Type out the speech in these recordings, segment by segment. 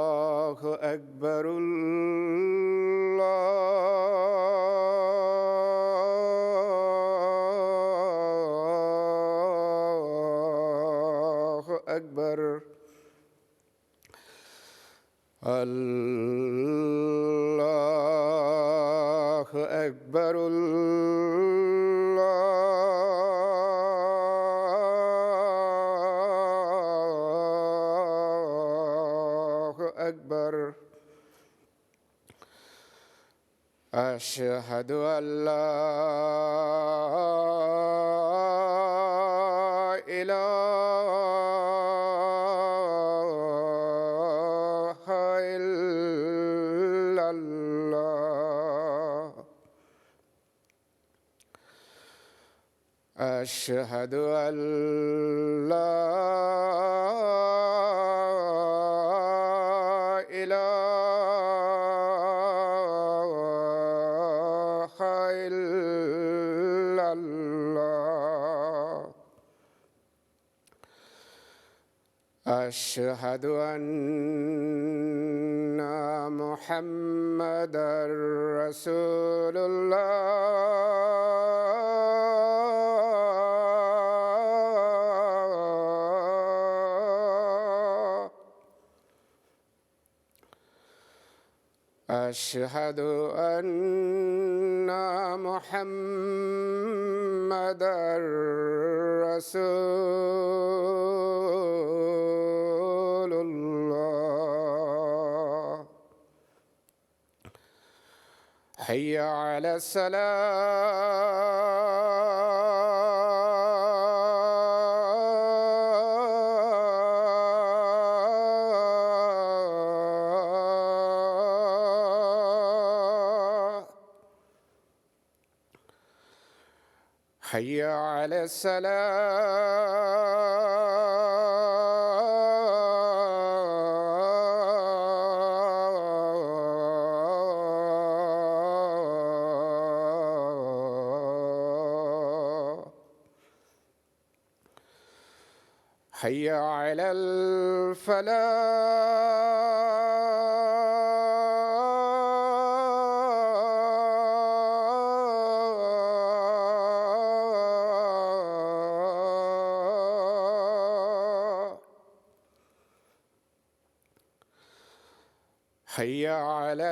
اللہ اکبر اللہ اکبر اللہ اکبر أشهد أن لا إله إلا الله أشهد أن لا إله إلا الله أشهد أن محمدًا رسول الله أشهد أن محمدًا رسول الله حي على الصلاة حي على السلام حي على الفلاح حي على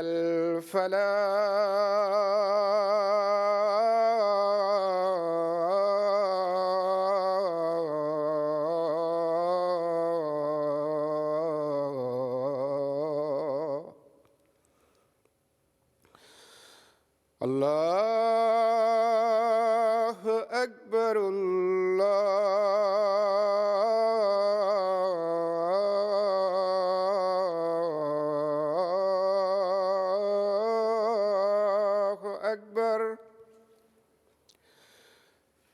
الفلاح الله أكبر الله أكبر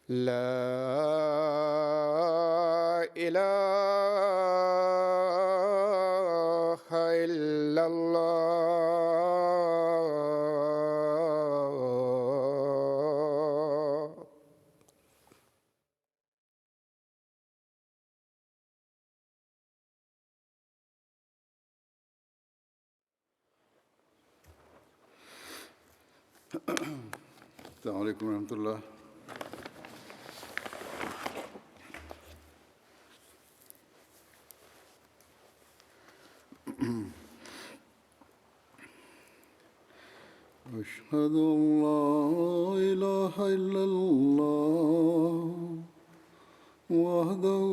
لا إله إلا الله السلام علیکم ورحمۃ اللہ۔ أشهد أن لا إله إلا الله وحده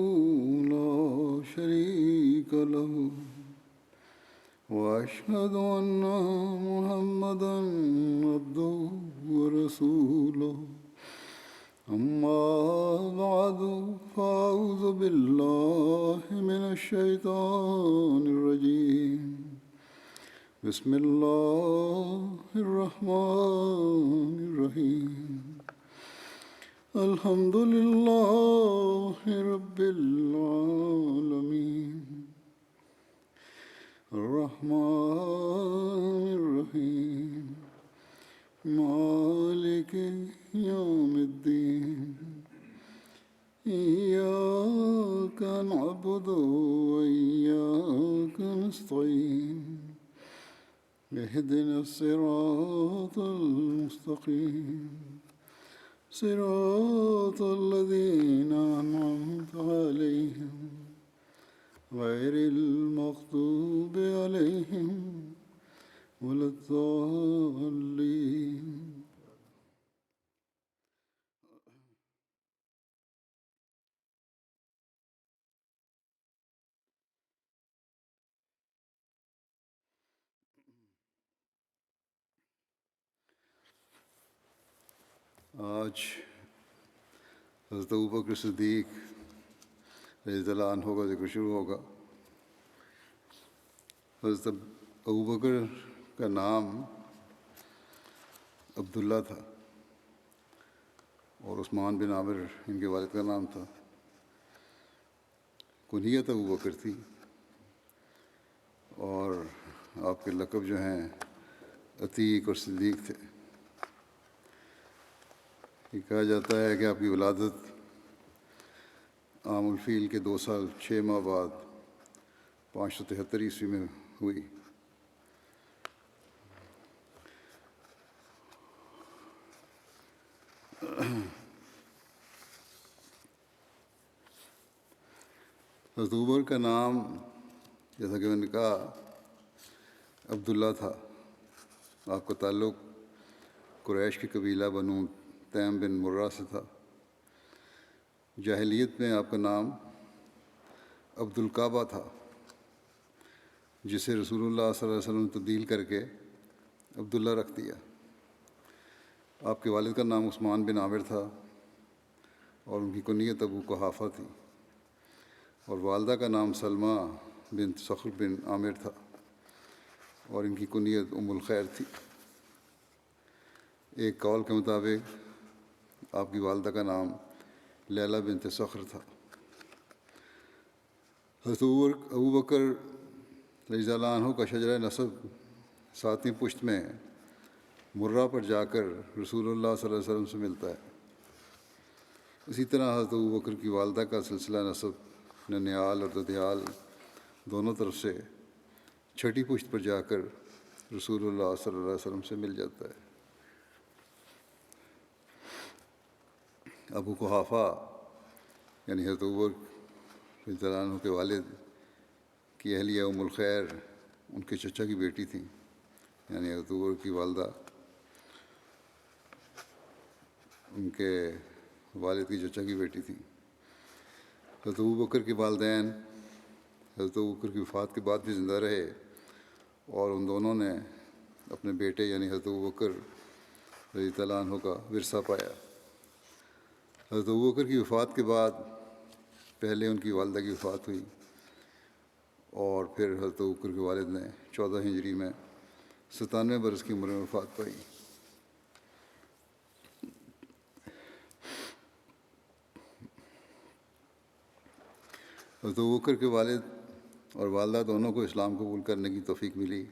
لا شريك له وأشهد أن محمدًا عبده ورسوله أما بعد فأعوذ بالله من الشيطان الرجيم بسم الله الرحمن الرحيم الحمد لله رب العالمين الرحمن الرحيم مالك يوم الدين إياك نعبد وإياك نستعين اهدنا الصراط المستقيم صراط الذين أنعمت عليهم غير المغضوب عليهم ولا الضالين. آج حضرت ابوبکر صدیق رضی اللہ عنہ کا ذکر شروع ہوگا. حضرت ابوبکر کا نام عبداللہ تھا اور عثمان بن عامر ان کے والد کا نام تھا. کنیت ابوبکر تھی اور آپ کے لقب جو ہیں عتیق اور صدیق تھے. یہ کہا جاتا ہے کہ آپ کی ولادت عام الفیل کے 2 سال 6 ماہ بعد 573 عیسوی میں ہوئی. حضرت عمر کا نام جیسا کہ میں نے کہا عبداللہ تھا. آپ کا تعلق قریش کے قبیلہ بنو تیم بن مرہ سے تھا. جاہلیت میں آپ کا نام عبدالکعبہ تھا جسے رسول اللہ صلی اللہ علیہ وسلم نے تبدیل کر کے عبداللہ رکھ دیا. آپ کے والد کا نام عثمان بن عامر تھا اور ان کی کنیت ابو قحافہ تھی اور والدہ کا نام سلمہ بنت صخر بن عامر تھا اور ان کی کنیت ام الخیر تھی. ایک قول کے مطابق آپ کی والدہ کا نام لیلہ بنت صخر تھا. حضرت ابوبکر رضی اللہ عنہ کا شجرہ نسب 7ویں پشت میں مرہ پر جا کر رسول اللہ صلی اللہ علیہ وسلم سے ملتا ہے. اسی طرح حضرت ابوبکر کی والدہ کا سلسلہ نسب ننیال اور ددیال دونوں طرف سے 6ٹھی پشت پر جا کر رسول اللہ صلی اللہ علیہ وسلم سے مل جاتا ہے. ابو قحافہ یعنی حضرت ابوبکر رضی اللہ عنہ کے والد کی اہلیہ ام الخیر ان کے چچا کی بیٹی تھیں، یعنی حضرت ابوبکر کی والدہ ان کے والد کی چچا کی بیٹی تھیں. حضرت ابوبکر کے والدین حضرت ابوبکر کی وفات کے بعد بھی زندہ رہے اور ان دونوں نے اپنے بیٹے یعنی حضرت ابوبکر رضی اللہ عنہ کا ورثہ پایا. حضرت ابوبکر کی وفات کے بعد پہلے ان کی والدہ کی وفات ہوئی اور پھر حضرت ابوبکر کے والد نے 14 ہجری میں 97 برس کی عمر میں وفات پائی. حضرت ابوبکر کے والد اور والدہ دونوں کو اسلام قبول کرنے کی توفیق ملی.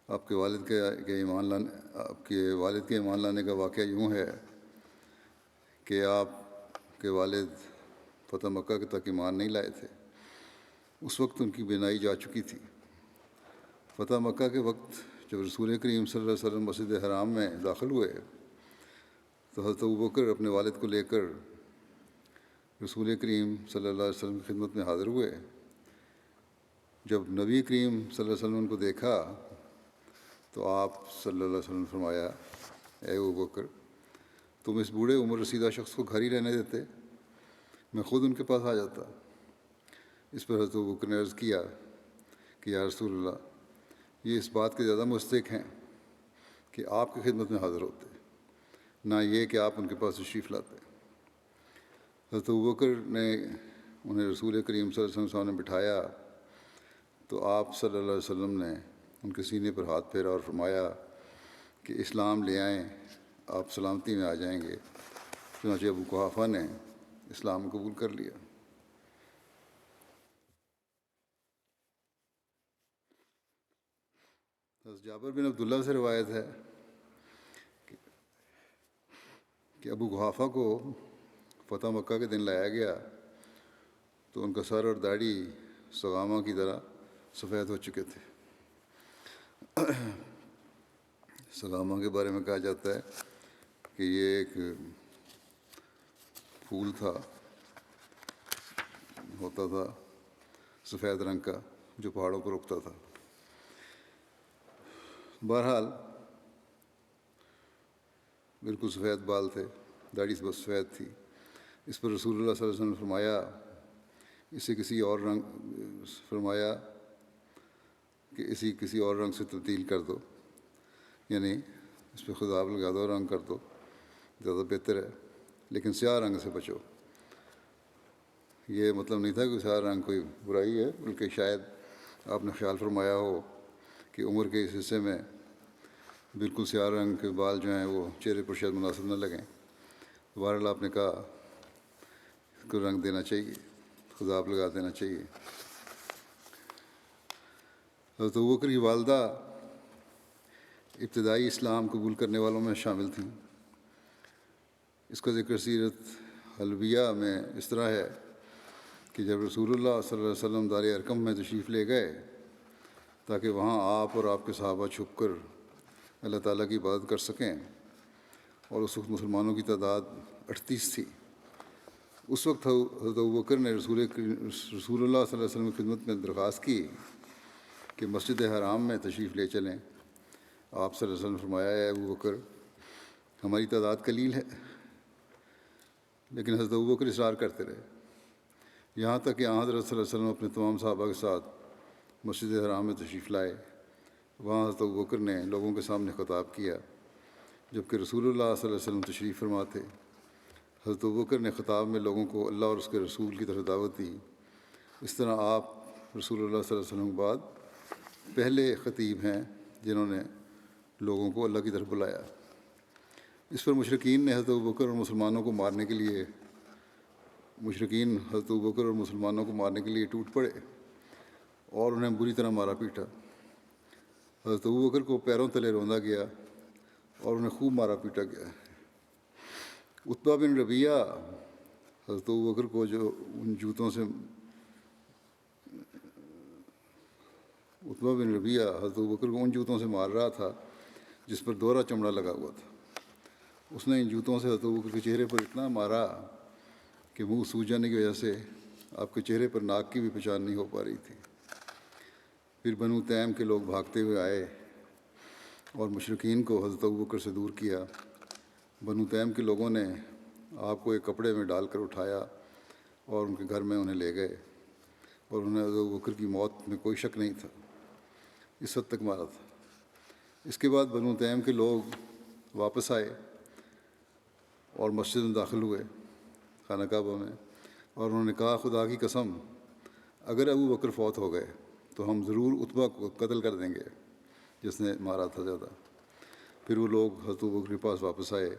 آپ کے والد کے ایمان لانے کا واقعہ یوں ہے کہ آپ کے والد فتح مکہ تک ایمان نہیں لائے تھے. اس وقت ان کی بینائی جا چکی تھی. فتح مکہ کے وقت جب رسول کریم صلی اللہ علیہ وسلم مسجد حرام میں داخل ہوئے تو حضرت ابوبکر اپنے والد کو لے کر رسول کریم صلی اللہ علیہ وسلم کی خدمت میں حاضر ہوئے. جب نبی کریم صلی اللہ علیہ وسلم نے ان کو دیکھا تو آپ صلی اللہ علیہ وسلم نے فرمایا، اے ابوبکر، تم اس بوڑھے عمر رسیدہ شخص کو گھر ہی رہنے دیتے، میں خود ان کے پاس آ جاتا. اس پر حضرت ابوبکر نے عرض کیا کہ یا رسول اللہ، یہ اس بات کے زیادہ مستحق ہیں کہ آپ کی خدمت میں حاضر ہوتے، نہ یہ کہ آپ ان کے پاس تشریف لاتے. حضرت ابوبکر نے انہیں رسول کریم صلی اللہ علیہ وسلم کے سامنے بٹھایا تو آپ صلی اللہ علیہ وسلم نے ان کے سینے پر ہاتھ پھیرا اور فرمایا کہ اسلام لے آئیں، آپ سلامتی میں آ جائیں گے. چنانچہ ابو قحافہ نے اسلام قبول کر لیا۔ حضرت جابر بن عبداللہ سے روایت ہے کہ ابو قحافہ کو فتح مکہ کے دن لایا گیا تو ان کا سر اور داڑھی سغامہ کی طرح سفید ہو چکے تھے۔ سغامہ کے بارے میں کہا جاتا ہے کہ یہ ایک پھول ہوتا تھا سفید رنگ کا جو پہاڑوں پر اگتا تھا۔ بہرحال بالکل سفید بال تھے، داڑھی بس سفید تھی۔ اس پر رسول اللہ صلی اللہ علیہ وسلم نے فرمایا کہ اسی کسی اور رنگ سے تبدیل کر دو، یعنی اس پہ خضاب لگا دو، رنگ کر دو، زیادہ بہتر ہے، لیکن سیاہ رنگ سے بچو۔ یہ مطلب نہیں تھا کہ سیاہ رنگ کوئی برائی ہے، بلکہ شاید آپ نے خیال فرمایا ہو کہ عمر کے اس حصے میں بالکل سیاہ رنگ کے بال جو ہیں وہ چہرے پر شاید مناسب نہ لگیں۔ بہرحال آپ نے کہا اس کو رنگ دینا چاہیے، خضاب لگا دینا چاہیے۔ حضرت ابوبکر کی والدہ ابتدائی اسلام قبول کرنے والوں میں شامل تھیں۔ اس کا ذکر سیرت حلبیہ میں اس طرح ہے کہ جب رسول اللہ صلی اللہ علیہ وسلم دار ارقم میں تشریف لے گئے تاکہ وہاں آپ اور آپ کے صحابہ چھپ کر اللہ تعالیٰ کی عبادت کر سکیں، اور اس وقت مسلمانوں کی تعداد 38 تھی، اس وقت حضرت ابوبکر نے رسول اللہ صلی اللہ علیہ وسلم کی خدمت میں درخواست کی کہ مسجد حرام میں تشریف لے چلیں۔ آپ صلی اللہ علیہ وسلم نے فرمایا، اے ابوبکر، ہماری تعداد قلیل ہے، لیکن حضرت ابوبکر اصرار کرتے رہے، یہاں تک کہ حضرت صلی اللہ علیہ وسلم اپنے تمام صحابہ کے ساتھ مسجد حرام میں تشریف لائے۔ وہاں حضرت ابوبکر نے لوگوں کے سامنے خطاب کیا، جبکہ رسول اللہ صلی اللہ علیہ وسلم تشریف فرما تھے۔ حضرت ابوبکر نے خطاب میں لوگوں کو اللہ اور اس کے رسول کی طرف دعوت دی۔ اس طرح آپ رسول اللہ صلی اللہ علیہ وسلم کے بعد پہلے خطیب ہیں جنہوں نے لوگوں کو اللہ کی طرف بلایا۔ اس پر مشرکین حضرت ابوبکر اور مسلمانوں کو مارنے کے لیے ٹوٹ پڑے اور انہیں بری طرح مارا پیٹا۔ حضرت ابوبکر کو پیروں تلے روندا گیا اور انہیں خوب مارا پیٹا گیا۔ عتبہ بن ربیعہ حضرت ابوبکر کو ان جوتوں سے مار رہا تھا جس پر دوہرا چمڑا لگا ہوا تھا۔ اس نے ان جوتوں سے حضرت ابوبکر کے چہرے پر اتنا مارا کہ منہ سوج جانے کی وجہ سے آپ کے چہرے پر ناک کی بھی پہچان نہیں ہو پا رہی تھی۔ پھر بنو تیم کے لوگ بھاگتے ہوئے آئے اور مشرکین کو حضرت ابوبکر سے دور کیا۔ بنو تیم کے لوگوں نے آپ کو ایک کپڑے میں ڈال کر اٹھایا اور ان کے گھر میں انہیں لے گئے، اور انہیں حضرت ابوبکر کی موت میں کوئی شک نہیں تھا، اس حد تک مارا تھا۔ اس کے بعد بنو تیم کے لوگ واپس آئے اور مسجد میں داخل ہوئے، خانہ کعبہ میں، اور انہوں نے کہا، خدا کی قسم، اگر ابوبکر فوت ہو گئے تو ہم ضرور عتبہ کو قتل کر دیں گے جس نے مارا تھا زیادہ۔ پھر وہ لوگ حضرت ابوبکر کے پاس واپس آئے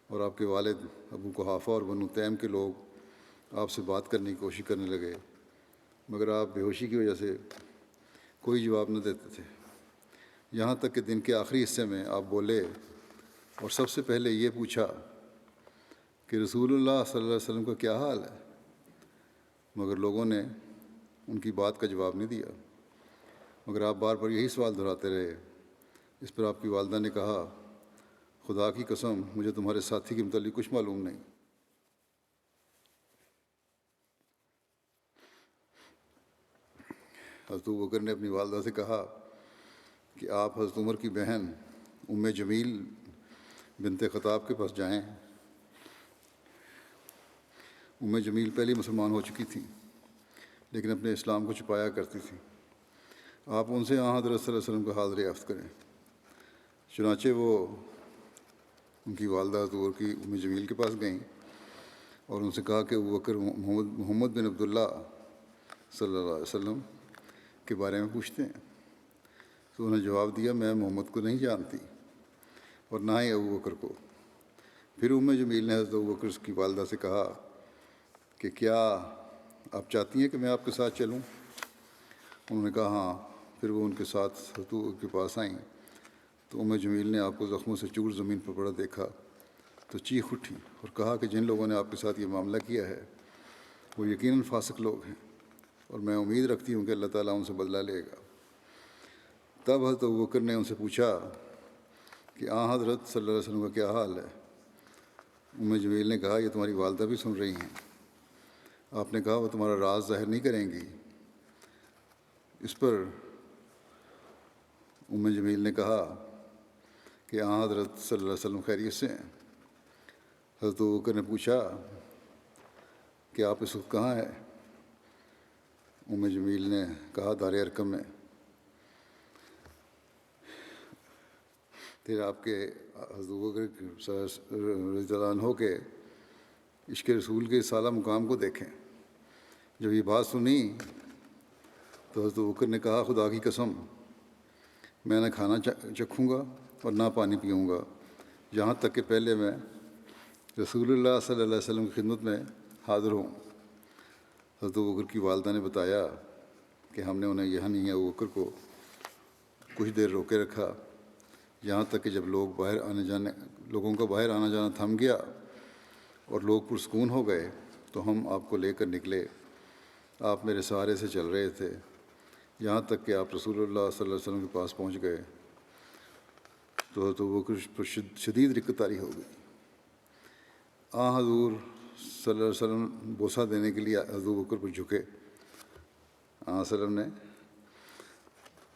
اور آپ کے والد ابو قحافہ اور بنو تیم کے لوگ آپ سے بات کرنے کی کوشش کرنے لگے، مگر آپ بے ہوشی کی وجہ سے کوئی جواب نہ دیتے تھے، یہاں تک کہ دن کے آخری حصے میں آپ بولے اور سب سے پہلے یہ پوچھا کہ رسول اللہ صلی اللہ علیہ وسلم کا کیا حال ہے، مگر لوگوں نے ان کی بات کا جواب نہیں دیا، مگر آپ بار بار یہی سوال دہراتے رہے۔ اس پر آپ کی والدہ نے کہا، خدا کی قسم، مجھے تمہارے ساتھی کے متعلق کچھ معلوم نہیں۔ حضرت ابوبکر نے اپنی والدہ سے کہا کہ آپ حضرت عمر کی بہن ام جمیل بنت خطاب کے پاس جائیں۔ ام جمیل پہلی مسلمان ہو چکی تھی لیکن اپنے اسلام کو چھپایا کرتی تھی۔ آپ ان سے حضرت صلی اللہ علیہ وسلم کا حال دریافت کریں۔ چنانچہ وہ ان کی والدہ حضرت عمر کی ام جمیل کے پاس گئیں اور ان سے کہا کہ ابوبکر محمد بن عبداللہ صلی اللہ علیہ وسلم کے بارے میں پوچھتے ہیں۔ تو انہوں نے جواب دیا، میں محمد کو نہیں جانتی اور نہ ہی ابوبکر کو۔ پھر جمیل نے حضرت ابوبکر کی والدہ سے کہا کہ کیا آپ چاہتی ہیں کہ میں آپ کے ساتھ چلوں؟ انہوں نے کہا ہاں۔ پھر وہ ان کے ساتھ حضرت ابوبکر کے پاس آئیں تو جمیل نے آپ کو زخموں سے چور زمین پر پڑا دیکھا تو چیخ اٹھی اور کہا کہ جن لوگوں نے آپ کے ساتھ یہ معاملہ کیا ہے وہ یقیناً فاسق لوگ ہیں، اور میں امید رکھتی ہوں کہ اللہ تعالیٰ ان سے بدلہ لے گا۔ تب حضرت ابوبکر نے ان سے پوچھا کہ حضرت صلی اللہ علیہ وسلم کا کیا حال ہے؟ جمیل نے کہا یہ تمہاری والدہ بھی سن رہی ہیں۔ آپ نے کہا وہ تمہارا راز ظاہر نہیں کریں گی۔ اس پر جمیل نے کہا کہ حضرت صلی اللہ علیہ وسلم خیریت سے ہیں۔ حضرت ابوبکر نے پوچھا کہ آپ اس وقت کہاں ہیں؟ جمیل نے کہا دار ارقم میں۔ پھر آپ کے حضرت ابوبکر رضی اللہ عنہ کے عشق رسول کے سالہ مقام کو دیکھیں۔ جب یہ بات سنی تو حضرت ابوبکر نے کہا خدا کی قسم میں نہ کھانا چکھوں گا اور نہ پانی پیوں گا یہاں تک کہ پہلے میں رسول اللہ صلی اللہ علیہ وسلم کی خدمت میں حاضر ہوں۔ حضرت ابوبکر کی والدہ نے بتایا کہ ہم نے انہیں یعنی ابوبکر کو کچھ دیر روکے رکھا یہاں تک کہ جب لوگوں کا باہر آنا جانا تھم گیا اور لوگ پرسکون ہو گئے تو ہم آپ کو لے کر نکلے۔ آپ میرے سہارے سے چل رہے تھے یہاں تک کہ آپ رسول اللہ صلی اللہ علیہ وسلم کے پاس پہنچ گئے تو حضرت ابوبکر پر شدید رقت طاری ہو گئی۔ حضور صلی اللہ علیہ وسلم بوسہ دینے کے لیے حضرت ابوبکر پر جھکے۔ وسلم نے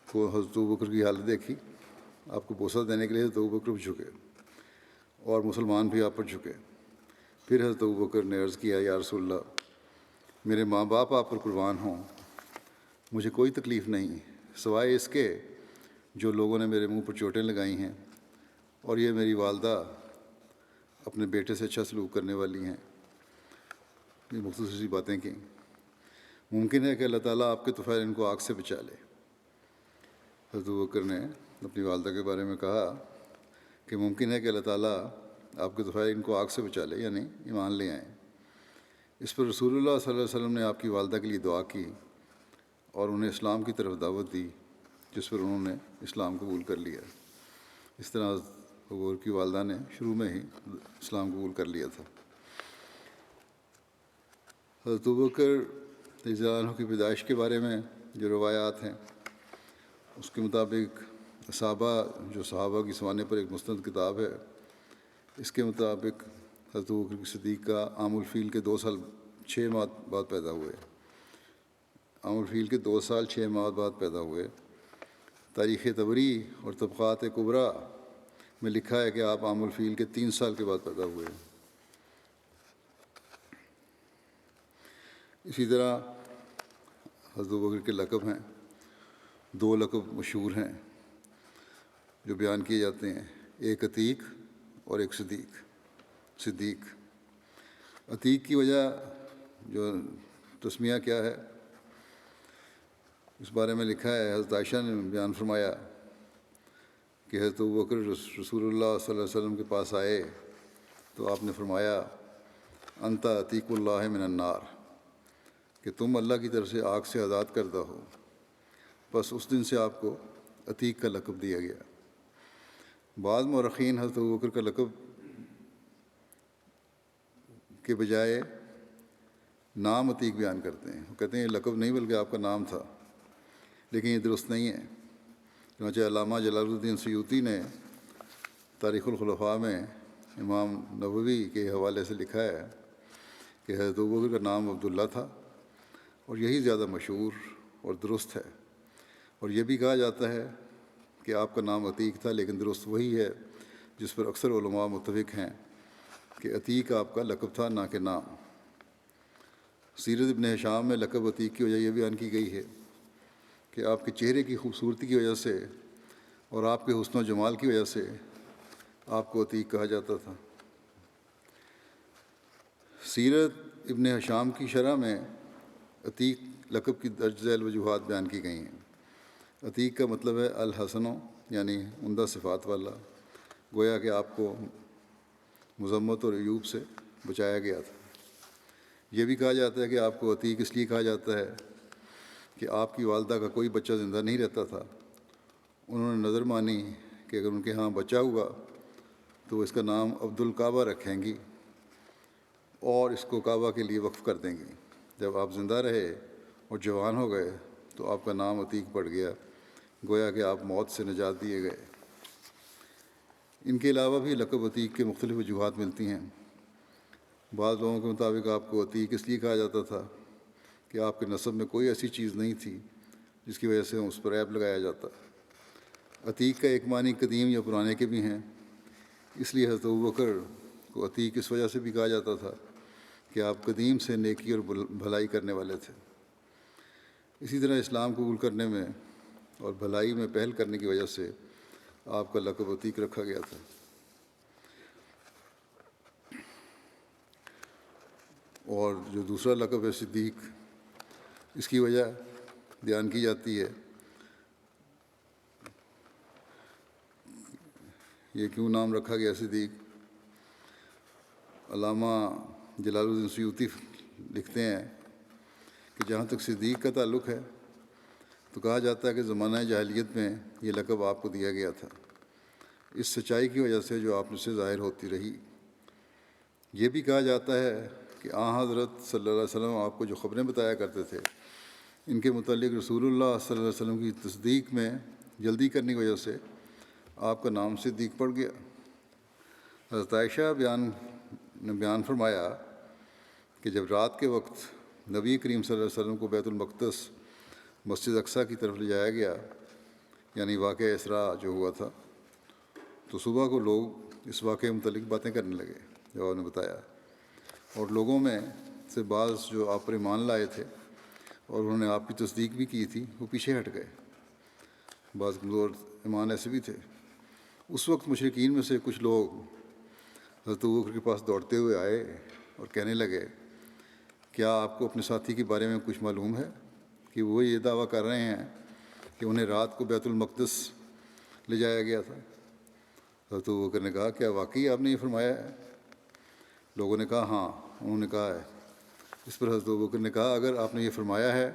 حضرت ابوبکر کی حالت دیکھی، آپ کو بوسہ دینے کے لیے حضرت ابوبکر پر جھکے اور مسلمان بھی آپ پر جھکے۔ پھر حضرت ابوبکر نے عرض کیا یا رسول اللہ میرے ماں باپ آپ پر قربان ہوں، مجھے کوئی تکلیف نہیں سوائے اس کے جو لوگوں نے میرے منہ پر چوٹیں لگائی ہیں، اور یہ میری والدہ اپنے بیٹے سے اچھا سلوک کرنے والی ہیں۔ یہ مختصر سی باتیں کیں۔ ممکن ہے کہ اللہ تعالیٰ آپ کے طفیل ان کو آگ سے بچا لے۔ حضرت ابوبکر نے اپنی والدہ کے بارے میں کہا کہ ممکن ہے کہ اللہ تعالیٰ آپ کے طفیل ان کو آگ سے بچا لے، یعنی ایمان لے آئیں۔ اس پر رسول اللہ صلی اللہ علیہ وسلم نے آپ کی والدہ کے لیے دعا کی اور انہیں اسلام کی طرف دعوت دی، جس پر انہوں نے اسلام قبول کر لیا۔ اس طرح ابوبکر کی والدہ نے شروع میں ہی اسلام قبول کر لیا تھا۔ حضرت ابوبکر رضی اللہ عنہ کی پیدائش کے بارے میں جو روایات ہیں اس کے مطابق صحابہ کی سوانے پر ایک مستند کتاب ہے، اس کے مطابق حضرت ابوبکر صدیق کا عام الفیل کے 2 سال 6 ماہ بعد پیدا ہوئے۔ عام الفیل کے 2 سال 6 ماہ بعد پیدا ہوئے۔ تاریخ طبری اور طبقات کبریٰ میں لکھا ہے کہ آپ عام الفیل کے 3 سال کے بعد پیدا ہوئے۔ اسی طرح حضرت ابوبکر کے لقب ہیں، 2 لقب مشہور ہیں جو بیان کیے جاتے ہیں، ایک عتیق اور ایک صدیق۔ عتیق کی وجہ جو تسمیہ کیا ہے اس بارے میں لکھا ہے، حضرت عائشہ نے بیان فرمایا کہ حضرت ابوبکر رسول اللہ صلی اللہ علیہ وسلم کے پاس آئے تو آپ نے فرمایا انت عتیق اللہ من النار، کہ تم اللہ کی طرف سے آگ سے آزاد کردہ ہو۔ بس اس دن سے آپ کو عتیق کا لقب دیا گیا۔ بعض مورخین حضرت ابوبکر کا لقب کے بجائے نام عتیق بیان کرتے ہیں، وہ کہتے ہیں یہ لقب نہیں بلکہ آپ کا نام تھا، لیکن یہ درست نہیں ہے۔ چنانچہ علامہ جلال الدین سیوطی نے تاریخ الخلفاء میں امام نووی کے حوالے سے لکھا ہے کہ حضرت ابوبکر کا نام عبداللہ تھا اور یہی زیادہ مشہور اور درست ہے، اور یہ بھی کہا جاتا ہے کہ آپ کا نام عتیق تھا، لیکن درست وہی ہے جس پر اکثر علماء متفق ہیں کہ عتیق آپ کا لقب تھا نہ کہ نام۔ سیرت ابن ہشام میں لقب عتیق کی وجہ یہ بیان کی گئی ہے کہ آپ کے چہرے کی خوبصورتی کی وجہ سے اور آپ کے حسن و جمال کی وجہ سے آپ کو عتیق کہا جاتا تھا۔ سیرت ابن ہشام کی شرح میں عتیق لقب کی درج ذیل وجوہات بیان کی گئی ہیں۔ عتیق کا مطلب ہے الحسن، یعنی عمدہ صفات والا، گویا کہ آپ کو مذمت اور عیوب سے بچایا گیا تھا۔ یہ بھی کہا جاتا ہے کہ آپ کو عتیق اس لیے کہا جاتا ہے کہ آپ کی والدہ کا کوئی بچہ زندہ نہیں رہتا تھا، انہوں نے نظر مانی کہ اگر ان کے ہاں بچہ ہوا تو وہ اس کا نام عبدالکعبہ رکھیں گی اور اس کو کعبہ کے لیے وقف کر دیں گی۔ جب آپ زندہ رہے اور جوان ہو گئے تو آپ کا نام عتیق پڑ گیا، گویا کہ آپ موت سے نجات دیے گئے۔ ان کے علاوہ بھی لقب عتیق کے مختلف وجوہات ملتی ہیں۔ بعض لوگوں کے مطابق آپ کو عتیق اس لیے کہا جاتا تھا کہ آپ کے نسب میں کوئی ایسی چیز نہیں تھی جس کی وجہ سے اس پر عیب لگایا جاتا۔ عتیق کا ایک معنی قدیم یا پرانے کے بھی ہیں، اس لیے حضرت ابوبکر کو عتیق اس وجہ سے بھی کہا جاتا تھا کہ آپ قدیم سے نیکی اور بھلائی کرنے والے تھے۔ اسی طرح اسلام قبول کرنے میں اور بھلائی میں پہل کرنے کی وجہ سے آپ کا لقب عتیق رکھا گیا تھا۔ اور جو دوسرا لقب ہے صدیق، اس کی وجہ بیان کی جاتی ہے۔ یہ کیوں نام رکھا گیا صدیق؟ علامہ جلال الدین سیوطی لکھتے ہیں کہ جہاں تک صدیق کا تعلق ہے تو کہا جاتا ہے کہ زمانہ جاہلیت میں یہ لقب آپ کو دیا گیا تھا، اس سچائی کی وجہ سے جو آپ میں سے ظاہر ہوتی رہی۔ یہ بھی کہا جاتا ہے کہ حضرت صلی اللہ علیہ وسلم آپ کو جو خبریں بتایا کرتے تھے ان کے متعلق رسول اللہ صلی اللہ علیہ وسلم کی تصدیق میں جلدی کرنے کی وجہ سے آپ کا نام صدیق پڑ گیا۔ حضرت عائشہ نے بیان فرمایا کہ جب رات کے وقت نبی کریم صلی اللہ علیہ وسلم کو بیت المقدس مسجد اقصیٰ کی طرف لے جایا گیا، یعنی واقعہ اسراء جو ہوا تھا، تو صبح کو لوگ اس واقعے متعلق باتیں کرنے لگے جو آپ نے بتایا، اور لوگوں میں سے بعض جو آپ پر ایمان لائے تھے اور انہوں نے آپ کی تصدیق بھی کی تھی وہ پیچھے ہٹ گئے۔ بعض کمزور ایمان ایسے بھی تھے۔ اس وقت مشرکین میں سے کچھ لوگ حضرت ابوبکر کے پاس دوڑتے ہوئے آئے اور کہنے لگے، کیا آپ کو اپنے ساتھی کے بارے میں کچھ معلوم ہے کہ وہ یہ دعویٰ کر رہے ہیں کہ انہیں رات کو بیت المقدس لے جایا گیا تھا؟ حضرت ابوبکر نے کہا، کیا واقعی آپ نے یہ فرمایا ہے؟ لوگوں نے کہا ہاں، انہوں نے کہا ہے۔ اس پر حضرت ابوبکر نے کہا، اگر آپ نے یہ فرمایا ہے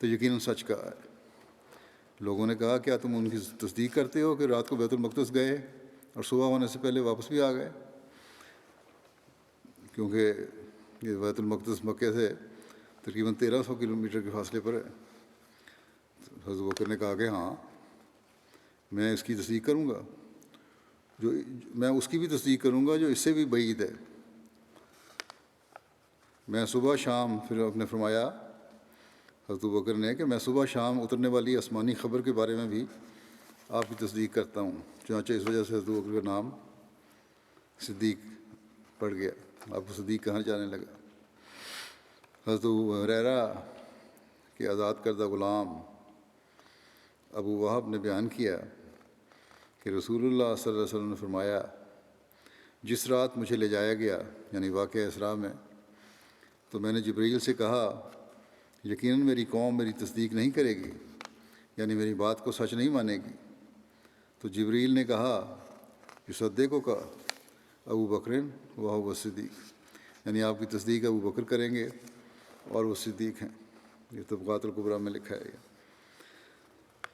تو یقیناً سچ کہا ہے۔ لوگوں نے کہا، کیا تم ان کی تصدیق کرتے ہو کہ رات کو بیت المقدس گئے اور صبح ہونے سے پہلے واپس بھی آ گئے؟ کیونکہ یہ بیت المقدس مکے سے تقریباً 1300 کلومیٹر کے فاصلے پر ہے۔ حضرت ابوبکر نے کہا کہ ہاں، میں اس کی تصدیق کروں گا، میں اس کی بھی تصدیق کروں گا جو اس سے بھی بعید ہے۔ میں صبح شام، پھر آپ نے فرمایا حضرت ابوبکر نے کہ میں صبح شام اترنے والی آسمانی خبر کے بارے میں بھی آپ کی تصدیق کرتا ہوں۔ چنانچہ اس وجہ سے حضرت ابوبکر کا نام صدیق پڑ گیا، آپ کو صدیق کہاں جانے لگا۔ حضرت ابو ہریرہ کے آزاد کردہ غلام ابو وہب نے بیان کیا کہ رسول اللہ صلی اللہ علیہ وسلم نے فرمایا، جس رات مجھے لے جایا گیا یعنی واقعہ اسراء میں، تو میں نے جبریل سے کہا، یقیناً میری قوم میری تصدیق نہیں کرے گی، یعنی میری بات کو سچ نہیں مانے گی۔ تو جبریل نے کہا، یصدقو کا ابو بکر وہو صدیق، یعنی آپ کی تصدیق ابو بکر کریں گے اور وہ صدیق ہیں۔ یہ طبقات الکبریٰ میں لکھا ہے۔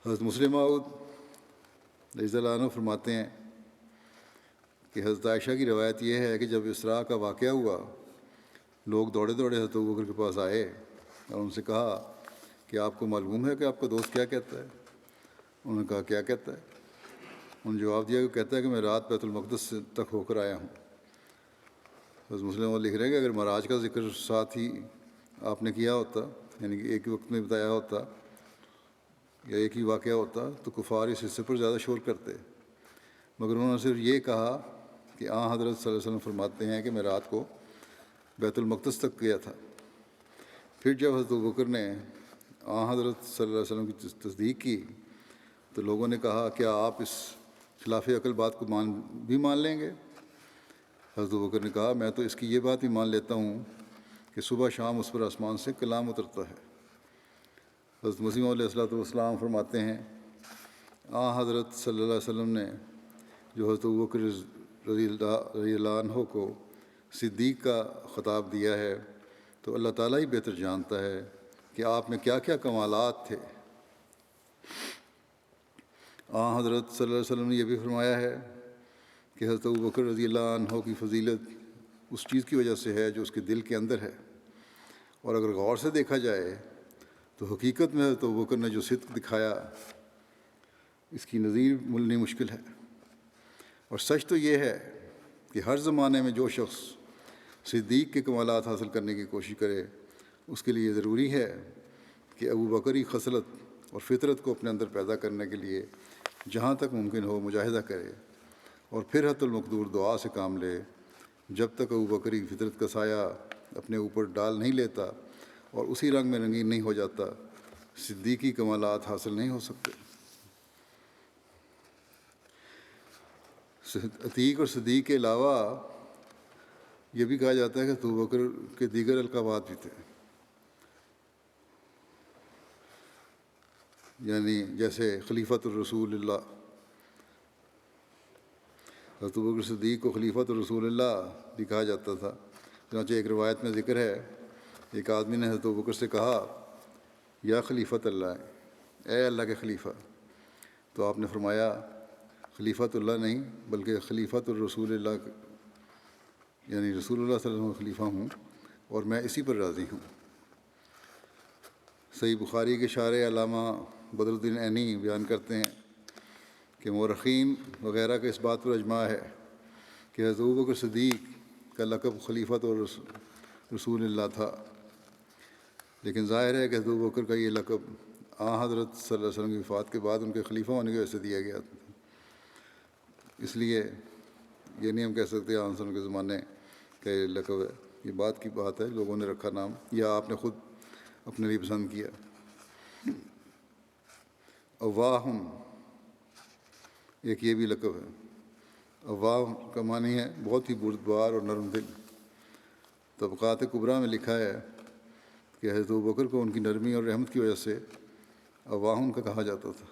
حضرت مسلم موعود رضی اللہ عنہ فرماتے ہیں کہ حضرت عائشہ کی روایت یہ ہے کہ جب اسراء کا واقعہ ہوا، لوگ دوڑے دوڑے حضرت ابوبکر کے پاس آئے اور ان سے کہا کہ آپ کو معلوم ہے کہ آپ کا دوست کیا کہتا ہے؟ انہوں نے کہا، کیا کہتا ہے؟ انہوں نے جواب دیا کہ کہتا ہے کہ میں رات بیت المقدس تک ہو کر آیا ہوں۔ حضرت مسلم لکھ رہے ہیں کہ اگر معراج کا ذکر ساتھ ہی آپ نے کیا ہوتا، یعنی کہ ایک ہی وقت میں بتایا ہوتا یا ایک ہی واقعہ ہوتا، تو کفار اس حصے پر زیادہ شور کرتے، مگر انہوں نے صرف یہ کہا کہ حضرت صلی اللہ علیہ وسلم فرماتے ہیں کہ میں رات کو بیت المقدس تک گیا تھا۔ پھر جب حضرت ابوبکر نے حضرت صلی اللہ علیہ وسلم کی تصدیق کی تو لوگوں نے کہا، کیا آپ اس خلاف عقل بات کو بھی مان لیں گے؟ حضرت ابوبکر نے کہا، میں تو اس کی یہ بات بھی مان لیتا ہوں کہ صبح شام اس پر آسمان سے کلام اترتا ہے۔ حضرت مسیح علیہ السلام فرماتے ہیں، حضرت صلی اللہ علیہ وسلم نے جو حضرت ابوبکر رضی اللہ عنہ کو صدیق کا خطاب دیا ہے تو اللہ تعالیٰ ہی بہتر جانتا ہے کہ آپ میں کیا کیا کمالات تھے۔ حضرت صلی اللہ علیہ وسلم نے یہ بھی فرمایا ہے کہ حضرت ابوبکر رضی اللہ عنہ کی فضیلت اس چیز کی وجہ سے ہے جو اس کے دل کے اندر ہے، اور اگر غور سے دیکھا جائے تو حقیقت میں حضرت ابوبکر نے جو صدق دکھایا اس کی نظیر ملنی مشکل ہے۔ اور سچ تو یہ ہے کہ ہر زمانے میں جو شخص صدیق کے کمالات حاصل کرنے کی کوشش کرے اس کے لیے ضروری ہے کہ ابوبکری خصلت اور فطرت کو اپنے اندر پیدا کرنے کے لیے جہاں تک ممکن ہو مجاہدہ کرے، اور پھر حت المقدور دعا سے کام لے جب تک ابوبکری فطرت کا سایہ اپنے اوپر ڈال نہیں لیتا اور اسی رنگ میں رنگین نہیں ہو جاتا، صدیقی کمالات حاصل نہیں ہو سکتے۔ عتیق اور صدیق کے علاوہ یہ بھی کہا جاتا ہے کہ ابوبکر کے دیگر القابات بھی تھے، یعنی جیسے خلیفۃ الرسول اللہ۔ حضرت ابوبکر صدیق کو خلیفۃ الرسول اللہ بھی کہا جاتا تھا۔ چنانچہ ایک روایت میں ذکر ہے ایک آدمی نے حضرت ابوبکر سے کہا، یا خلیفۃ اللہ، اے اللہ کے خلیفہ، تو آپ نے فرمایا خلیفۃ اللہ نہیں بلکہ خلیفۃ الرسول اللہ، یعنی رسول اللہ صلی اللہ علیہ وسلم کا خلیفہ ہوں اور میں اسی پر راضی ہوں۔ صحیح بخاری کے شارح علامہ بدر الدین عینی بیان کرتے ہیں کہ مورخین وغیرہ کا اس بات پر اجماع ہے کہ حضرت ابوبکر صدیق کا لقب خلیفۃ اور رسول اللہ تھا، لیکن ظاہر ہے کہ حضرت ابوبکر کا یہ لقب حضرت صلی اللہ علیہ وسلم کی وفات کے بعد ان کے خلیفہ ہونے کی وجہ سے دیا گیا تھا۔ اس لیے یہ نہیں ہم کہہ سکتے صلی اللہ علیہ وسلم کے زمانے کا یہ لقب ہے، یہ بات کی بات ہے لوگوں نے رکھا نام یا آپ نے خود اپنے لیے پسند کیا۔ اواہم ایک یہ بھی لقب ہے۔ اواہ کا معنی ہے بہت ہی بردبار اور نرم دل۔ طبقات کبریٰ میں لکھا ہے کہ حضرت ابوبکر کو ان کی نرمی اور رحمت کی وجہ سے اواہم کا کہا جاتا تھا۔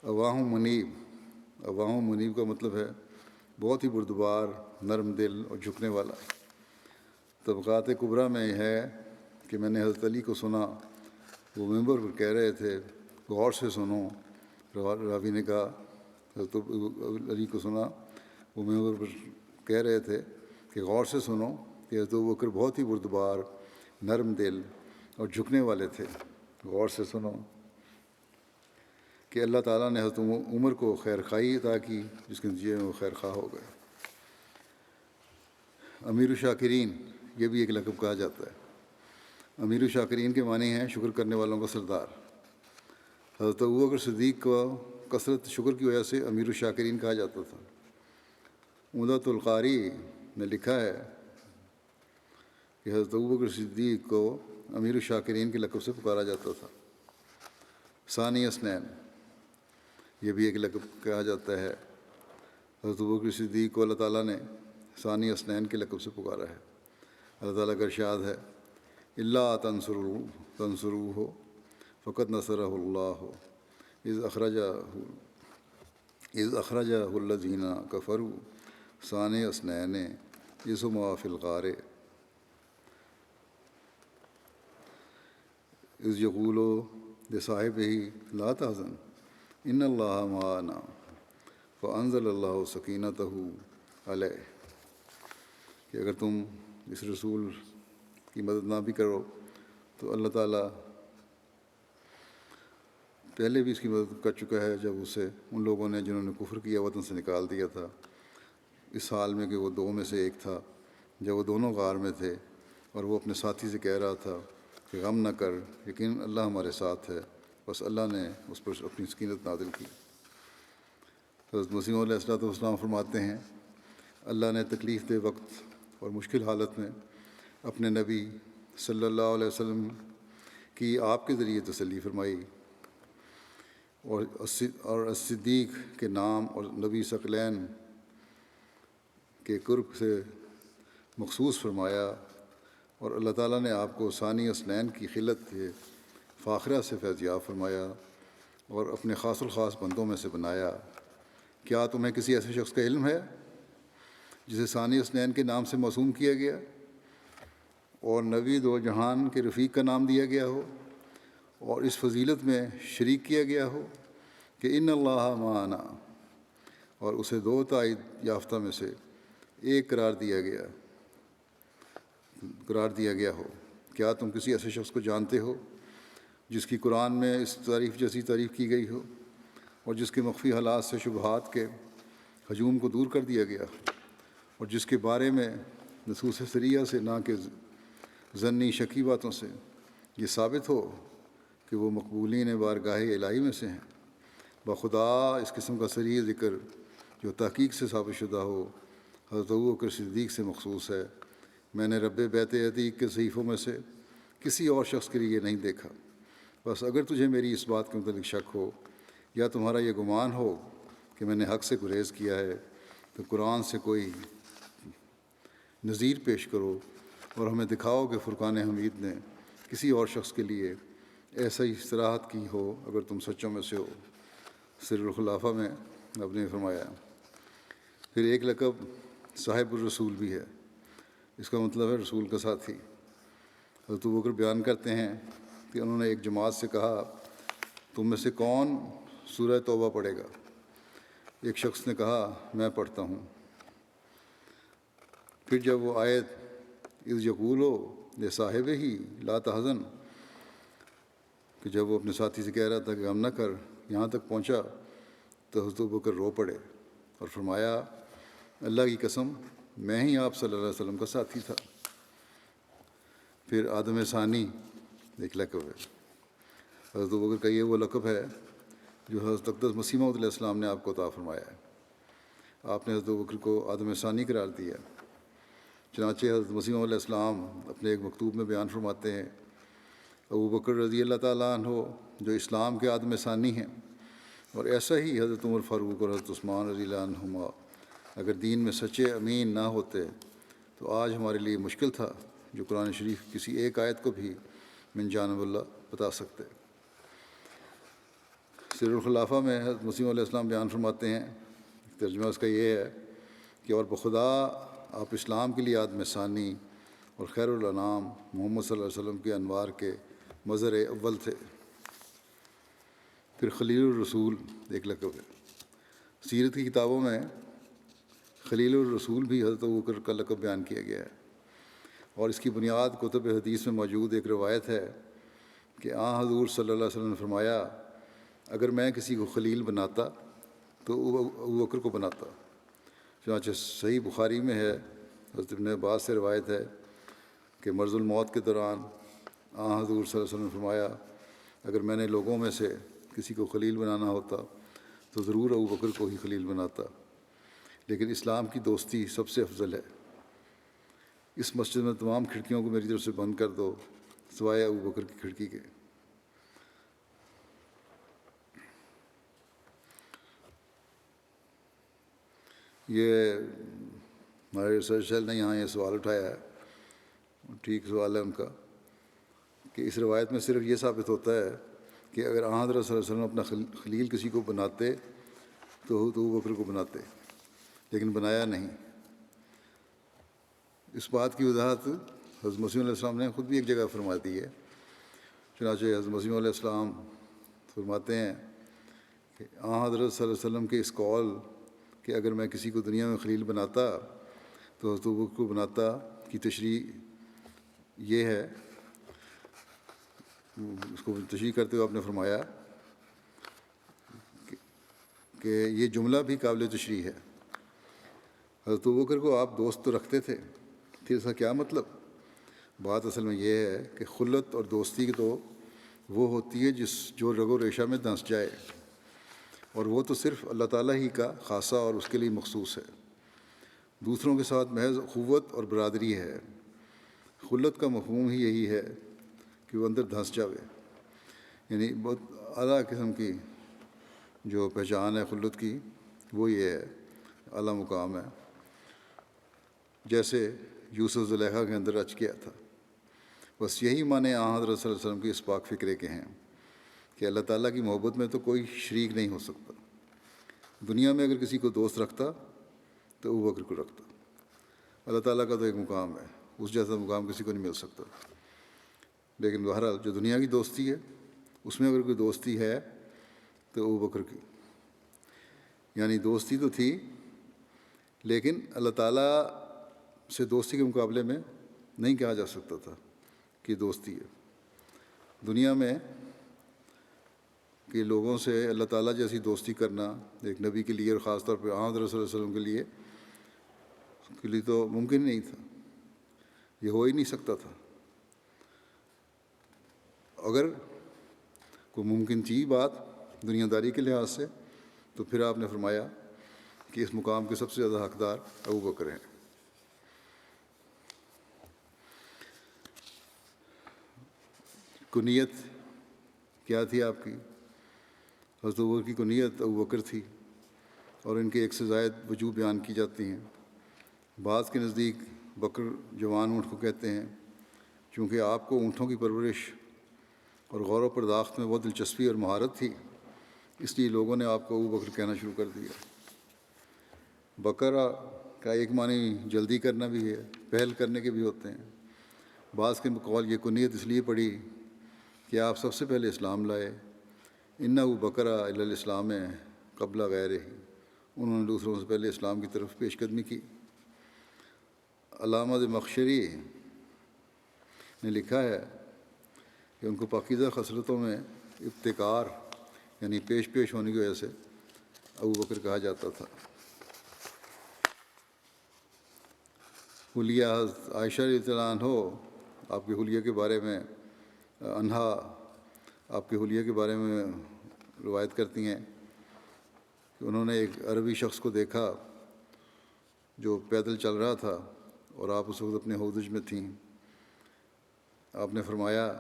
اواہم منیب، اواہم منیب کا مطلب ہے بہت ہی بردبار، نرم دل اور جھکنے والا۔ طبقات کبریٰ میں یہ ہے کہ میں نے حضرت علی کو سنا، وہ ممبر پر کہہ رہے تھے غور سے سنو۔ راوی نے کہا حضرت علی کو سنا، وہ ممبر پر کہہ رہے تھے کہ غور سے سنو کہ حضرت ابوبکر بہت ہی بردبار، نرم دل اور جھکنے والے تھے۔ غور سے سنو کہ اللہ تعالیٰ نے حضرت عمر کو خیر خواہی عطا کی جس کے نتیجے میں وہ خیر خواہ ہو گئے۔ امیر الشاکرین یہ بھی ایک لقب کہا جاتا ہے۔ امیر الشاکرین کے معنی ہیں شکر کرنے والوں کا سردار۔ حضرت ابوبکر صدیق کو کثرت شکر کی وجہ سے امیر الشاکرین کہا جاتا تھا۔ عمدۃ القاری نے لکھا ہے کہ حضرت ابوبکر صدیق کو امیر الشاکرین کے لقب سے پکارا جاتا تھا۔ ثانی اسنین یہ بھی ایک لقب کہا جاتا ہے۔ حضرت ابوبکر صدیق کو اللہ تعالیٰ نے ثانی اسنین کے لقب سے پکارا ہے۔ اللہ تعالیٰ کا ارشاد ہے، اللہ تنصروہ فقد نصرہ اللہ اذ اخرجہ الذین کفروا ثانی اسنین اذ ہما فی الغار اذ یقول لصاحبہ لا تحزن ان اللہ معنا فانزل اللہ سکینتہ علیہ، کہ اگر تم اس رسول کی مدد نہ بھی کرو تو اللہ تعالیٰ پہلے بھی اس کی مدد کر چکا ہے جب اسے ان لوگوں نے جنہوں نے کفر کیا وطن سے نکال دیا تھا، اس حال میں کہ وہ دو میں سے ایک تھا، جب وہ دونوں غار میں تھے اور وہ اپنے ساتھی سے کہہ رہا تھا کہ غم نہ کر، یقین اللہ ہمارے ساتھ ہے، بس اللہ نے اس پر اپنی سکینت نازل کی۔ حضرت مسیح علیہ السلام فرماتے ہیں، اللہ نے تکلیف دہ وقت اور مشکل حالت میں اپنے نبی صلی اللہ علیہ وسلم کی آپ کے ذریعے تسلی فرمائی، اور صدیق کے نام اور نبی ثقلین کے قرب سے مخصوص فرمایا، اور اللہ تعالیٰ نے آپ کو ثانی اسنین کی خلت کے فاخرہ سے فیضیاب فرمایا اور اپنے خاص الخاص بندوں میں سے بنایا۔ کیا تمہیں کسی ایسے شخص کا علم ہے جسے ثانی اثنین کے نام سے موسوم کیا گیا اور نبی دو جہان کے رفیق کا نام دیا گیا ہو اور اس فضیلت میں شریک کیا گیا ہو کہ ان اللہ معنا، اور اسے دو تائید یافتہ میں سے ایک قرار دیا گیا ہو۔ کیا تم کسی ایسے شخص کو جانتے ہو جس کی قرآن میں اس تعریف جیسی تعریف کی گئی ہو اور جس کے مخفی حالات سے شبہات کے ہجوم کو دور کر دیا گیا اور جس کے بارے میں نصوص صریحہ سے نہ کہ ظنی شکی باتوں سے یہ ثابت ہو کہ وہ مقبولین بارگاہ الہی میں سے ہیں؟ بخدا اس قسم کا صریح ذکر جو تحقیق سے ثابت شدہ ہو حضرت ابوبکر صدیق سے مخصوص ہے۔ میں نے رب بیت عتیق کے صحیفوں میں سے کسی اور شخص کے لیے نہیں دیکھا۔ بس اگر تجھے میری اس بات کے متعلق شک ہو یا تمہارا یہ گمان ہو کہ میں نے حق سے گریز کیا ہے تو قرآن سے کوئی نظیر پیش کرو اور ہمیں دکھاؤ کہ فرقان حمید نے کسی اور شخص کے لیے ایسا ہی صراحت کی ہو اگر تم سچوں میں سے ہو۔ سر الخلافہ میں آپ نے فرمایا۔ پھر ایک لقب صاحب الرسول بھی ہے، اس کا مطلب ہے رسول کا ساتھی۔ حضرت ابوبکر بیان کرتے ہیں کہ انہوں نے ایک جماعت سے کہا تم میں سے کون سورہ توبہ پڑھے گا؟ ایک شخص نے کہا میں پڑھتا ہوں۔ پھر جب وہ آیت اذ یقولو لصاحب ہی لا تحزن، کہ جب وہ اپنے ساتھی سے کہہ رہا تھا کہ غم نہ کر، یہاں تک پہنچا تو حضرت ابوبکر رو پڑے اور فرمایا اللہ کی قسم میں ہی آپ صلی اللہ علیہ وسلم کا ساتھی تھا۔ پھر آدم ثانی ایک لقب ہے۔ حضرت ابوبکر کا یہ وہ لقب ہے جو حضرت اقدس مسیح موعود علیہ السلام نے آپ کو عطا فرمایا ہے۔ آپ نے حضرت ابوبکر کو آدم ثانی قرار دیا۔ چنانچہ حضرت مسیح موعود علیہ السلام اپنے ایک مکتوب میں بیان فرماتے ہیں ابوبکر رضی اللہ تعالیٰ عنہ جو اسلام کے آدم ثانی ہیں، اور ایسا ہی حضرت عمر فاروق اور حضرت عثمان رضی اللہ عنہما اگر دین میں سچے امین نہ ہوتے تو آج ہمارے لیے مشکل تھا جو قرآن شریف کسی ایک آیت کو بھی من جانب اللہ بتا سکتے۔ سر الخلافہ میں حضرت مسیح علیہ السلام بیان فرماتے ہیں، ترجمہ اس کا یہ ہے کہ اور بخدا آپ اسلام کے لیے آدم ثانی اور خیر الانام محمد صلی اللہ علیہ وسلم کے انوار کے مظہر اول تھے۔ پھر خلیل الرسول ایک لقب ہے۔ سیرت کی کتابوں میں خلیل الرسول بھی حضرت ابوبکر کا لقب بیان کیا گیا ہے، اور اس کی بنیاد کتب حدیث میں موجود ایک روایت ہے کہ حضور صلی اللہ علیہ وسلم نے فرمایا اگر میں کسی کو خلیل بناتا تو ابوبکر کو بناتا۔ چنانچہ صحیح بخاری میں ہے، حضرت ابن عباس سے روایت ہے کہ مرض الموت کے دوران حضور صلی اللہ علیہ وسلم نے فرمایا اگر میں نے لوگوں میں سے کسی کو خلیل بنانا ہوتا تو ضرور ابوبکر کو ہی خلیل بناتا، لیکن اسلام کی دوستی سب سے افضل ہے۔ اس مسجد میں تمام کھڑکیوں کو میری طرف سے بند کر دو سوائے ابوبکر کی کھڑکی کے۔ یہ ہمارے ریسرچ سیل نے یہاں یہ سوال اٹھایا ہے، ٹھیک سوال ہے ان کا، کہ اس روایت میں صرف یہ ثابت ہوتا ہے کہ اگر حضرت صلی اللہ علیہ وسلم اپنا خلیل کسی کو بناتے تو ابوبکر کو بناتے، لیکن بنایا نہیں۔ اس بات کی وضاحت حضرت مسیح علیہ السلام نے خود بھی ایک جگہ فرما دی ہے۔ چنانچہ حضرت مسیح علیہ السلام فرماتے ہیں کہ حضرت صلی اللہ علیہ وسلم کے اس قول کہ اگر میں کسی کو دنیا میں خلیل بناتا تو حضرت ابوبکر کو بناتا کی تشریح یہ ہے، اس کو تشریح کرتے ہوئے آپ نے فرمایا کہ یہ جملہ بھی قابل تشریح ہے۔ حضرت ابوبکر کو آپ دوست تو رکھتے تھے، پھر اس کا کیا مطلب؟ بات اصل میں یہ ہے کہ خلت اور دوستی تو وہ ہوتی ہے جو رگ و ریشہ میں دھنس جائے، اور وہ تو صرف اللہ تعالیٰ ہی کا خاصہ اور اس کے لیے مخصوص ہے۔ دوسروں کے ساتھ محض اخوت اور برادری ہے۔ خلت کا مفہوم ہی یہی ہے کہ وہ اندر دھنس جاوے، یعنی بہت اعلیٰ قسم کی جو پہچان ہے خلت کی وہ یہ ہے، اعلیٰ مقام ہے، جیسے یوسف زلیخا کے اندر رچ گیا تھا۔ بس یہی معنی حضرت صلی اللہ علیہ وسلم کے اس پاک فکرے کے ہیں کہ اللہ تعالیٰ کی محبت میں تو کوئی شریک نہیں ہو سکتا۔ دنیا میں اگر کسی کو دوست رکھتا تو ابوبکر کو رکھتا، اللہ تعالیٰ کا تو ایک مقام ہے، اس جیسا مقام کسی کو نہیں مل سکتا۔ لیکن بہرحال جو دنیا کی دوستی ہے اس میں اگر کوئی دوستی ہے تو ابو بکر کی، یعنی دوستی تو تھی لیکن اللہ تعالیٰ سے دوستی کے مقابلے میں نہیں کہا جا سکتا تھا کہ دوستی ہے۔ دنیا میں کہ لوگوں سے اللہ تعالیٰ جیسی دوستی کرنا ایک نبی کے لیے اور خاص طور پہ آمد رسول اللہ علیہ وسلم کے لیے تو ممکن نہیں تھا، یہ ہو ہی نہیں سکتا تھا۔ اگر کوئی ممکن تھی بات دنیا داری کے لحاظ سے تو پھر آپ نے فرمایا کہ اس مقام کے سب سے زیادہ حقدار ابو بکر ہیں۔ کنیت کیا تھی آپ کی؟ حضرت ابو بکر کی کنیت ابو بکر تھی، اور ان کے ایک سے زائد وجوہ بیان کی جاتی ہیں۔ بعض کے نزدیک بکر جوان اونٹ کو کہتے ہیں، چونکہ آپ کو اونٹوں کی پرورش اور غور و پرداخت میں بہت دلچسپی اور مہارت تھی، اس لیے لوگوں نے آپ کو ابو بکر کہنا شروع کر دیا۔ بکرا کا ایک معنی جلدی کرنا بھی ہے، پہل کرنے کے بھی ہوتے ہیں۔ بعض کے قول یہ کنیت اس لیے پڑی کہ آپ سب سے پہلے اسلام لائے، انہ بکرا الی الاسلام قبل غیر ہی، انہوں نے دوسروں سے پہلے اسلام کی طرف پیش قدمی کی۔ علامہ زمخشری نے لکھا ہے کہ ان کو پاکیزہ خصلتوں میں ابتکار یعنی پیش ہونے کی وجہ سے ابو بکر کہا جاتا تھا۔ حلیہ عائشہ رضی اللہ عنہ آپ کے حلیہ کے بارے میں آپ کے حلیہ کے بارے میں روایت کرتی ہیں کہ انہوں نے ایک عربی شخص کو دیکھا جو پیدل چل رہا تھا اور آپ اس وقت اپنے ہودج میں تھیں۔ آپ نے فرمایا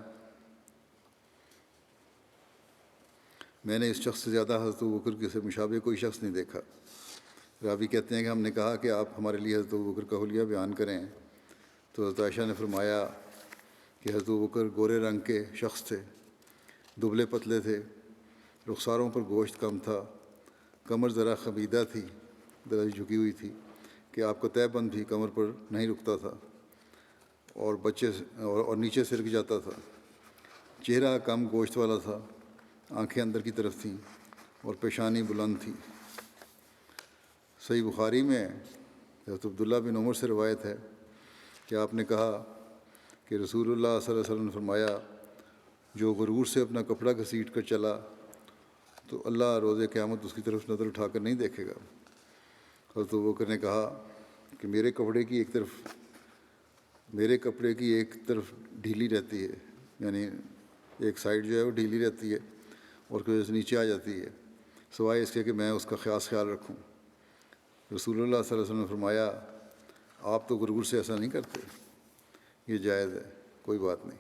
میں نے اس شخص سے زیادہ حضرت ابوبکر کے سے مشابہ کوئی شخص نہیں دیکھا۔ راوی کہتے ہیں کہ ہم نے کہا کہ آپ ہمارے لیے حضرت ابوبکر کا حلیہ بیان کریں، تو حضرت عائشہ نے فرمایا کہ حضرت ابوبکر گورے رنگ کے شخص تھے، دبلے پتلے تھے، رخساروں پر گوشت کم تھا، کمر ذرا خمیدہ تھی، ذرا جھکی ہوئی تھی کہ آپ کا تہہ بند بھی کمر پر نہیں رکتا تھا اور نیچے سے رک جاتا تھا۔ چہرہ کم گوشت والا تھا، آنکھیں اندر کی طرف تھیں اور پیشانی بلند تھی۔ صحیح بخاری میں حضرت عبداللہ بن عمر سے روایت ہے کہ آپ نے کہا کہ رسول اللہ صلی اللہ علیہ وسلم نے فرمایا جو غرور سے اپنا کپڑا گھسیٹ کر چلا تو اللہ روز قیامت اس کی طرف نظر اٹھا کر نہیں دیکھے گا۔ حضرت ابوبکر نے کہا کہ میرے کپڑے کی ایک طرف ڈھیلی رہتی ہے، یعنی ایک سائڈ جو ہے وہ ڈھیلی رہتی ہے اور کی وجہ سے نیچے آ جاتی ہے، سوائے اس کے کہ میں اس کا خیال رکھوں۔ رسول اللہ صلی اللہ علیہ وسلم نے فرمایا آپ تو غرور سے ایسا نہیں کرتے، یہ جائز ہے، کوئی بات نہیں۔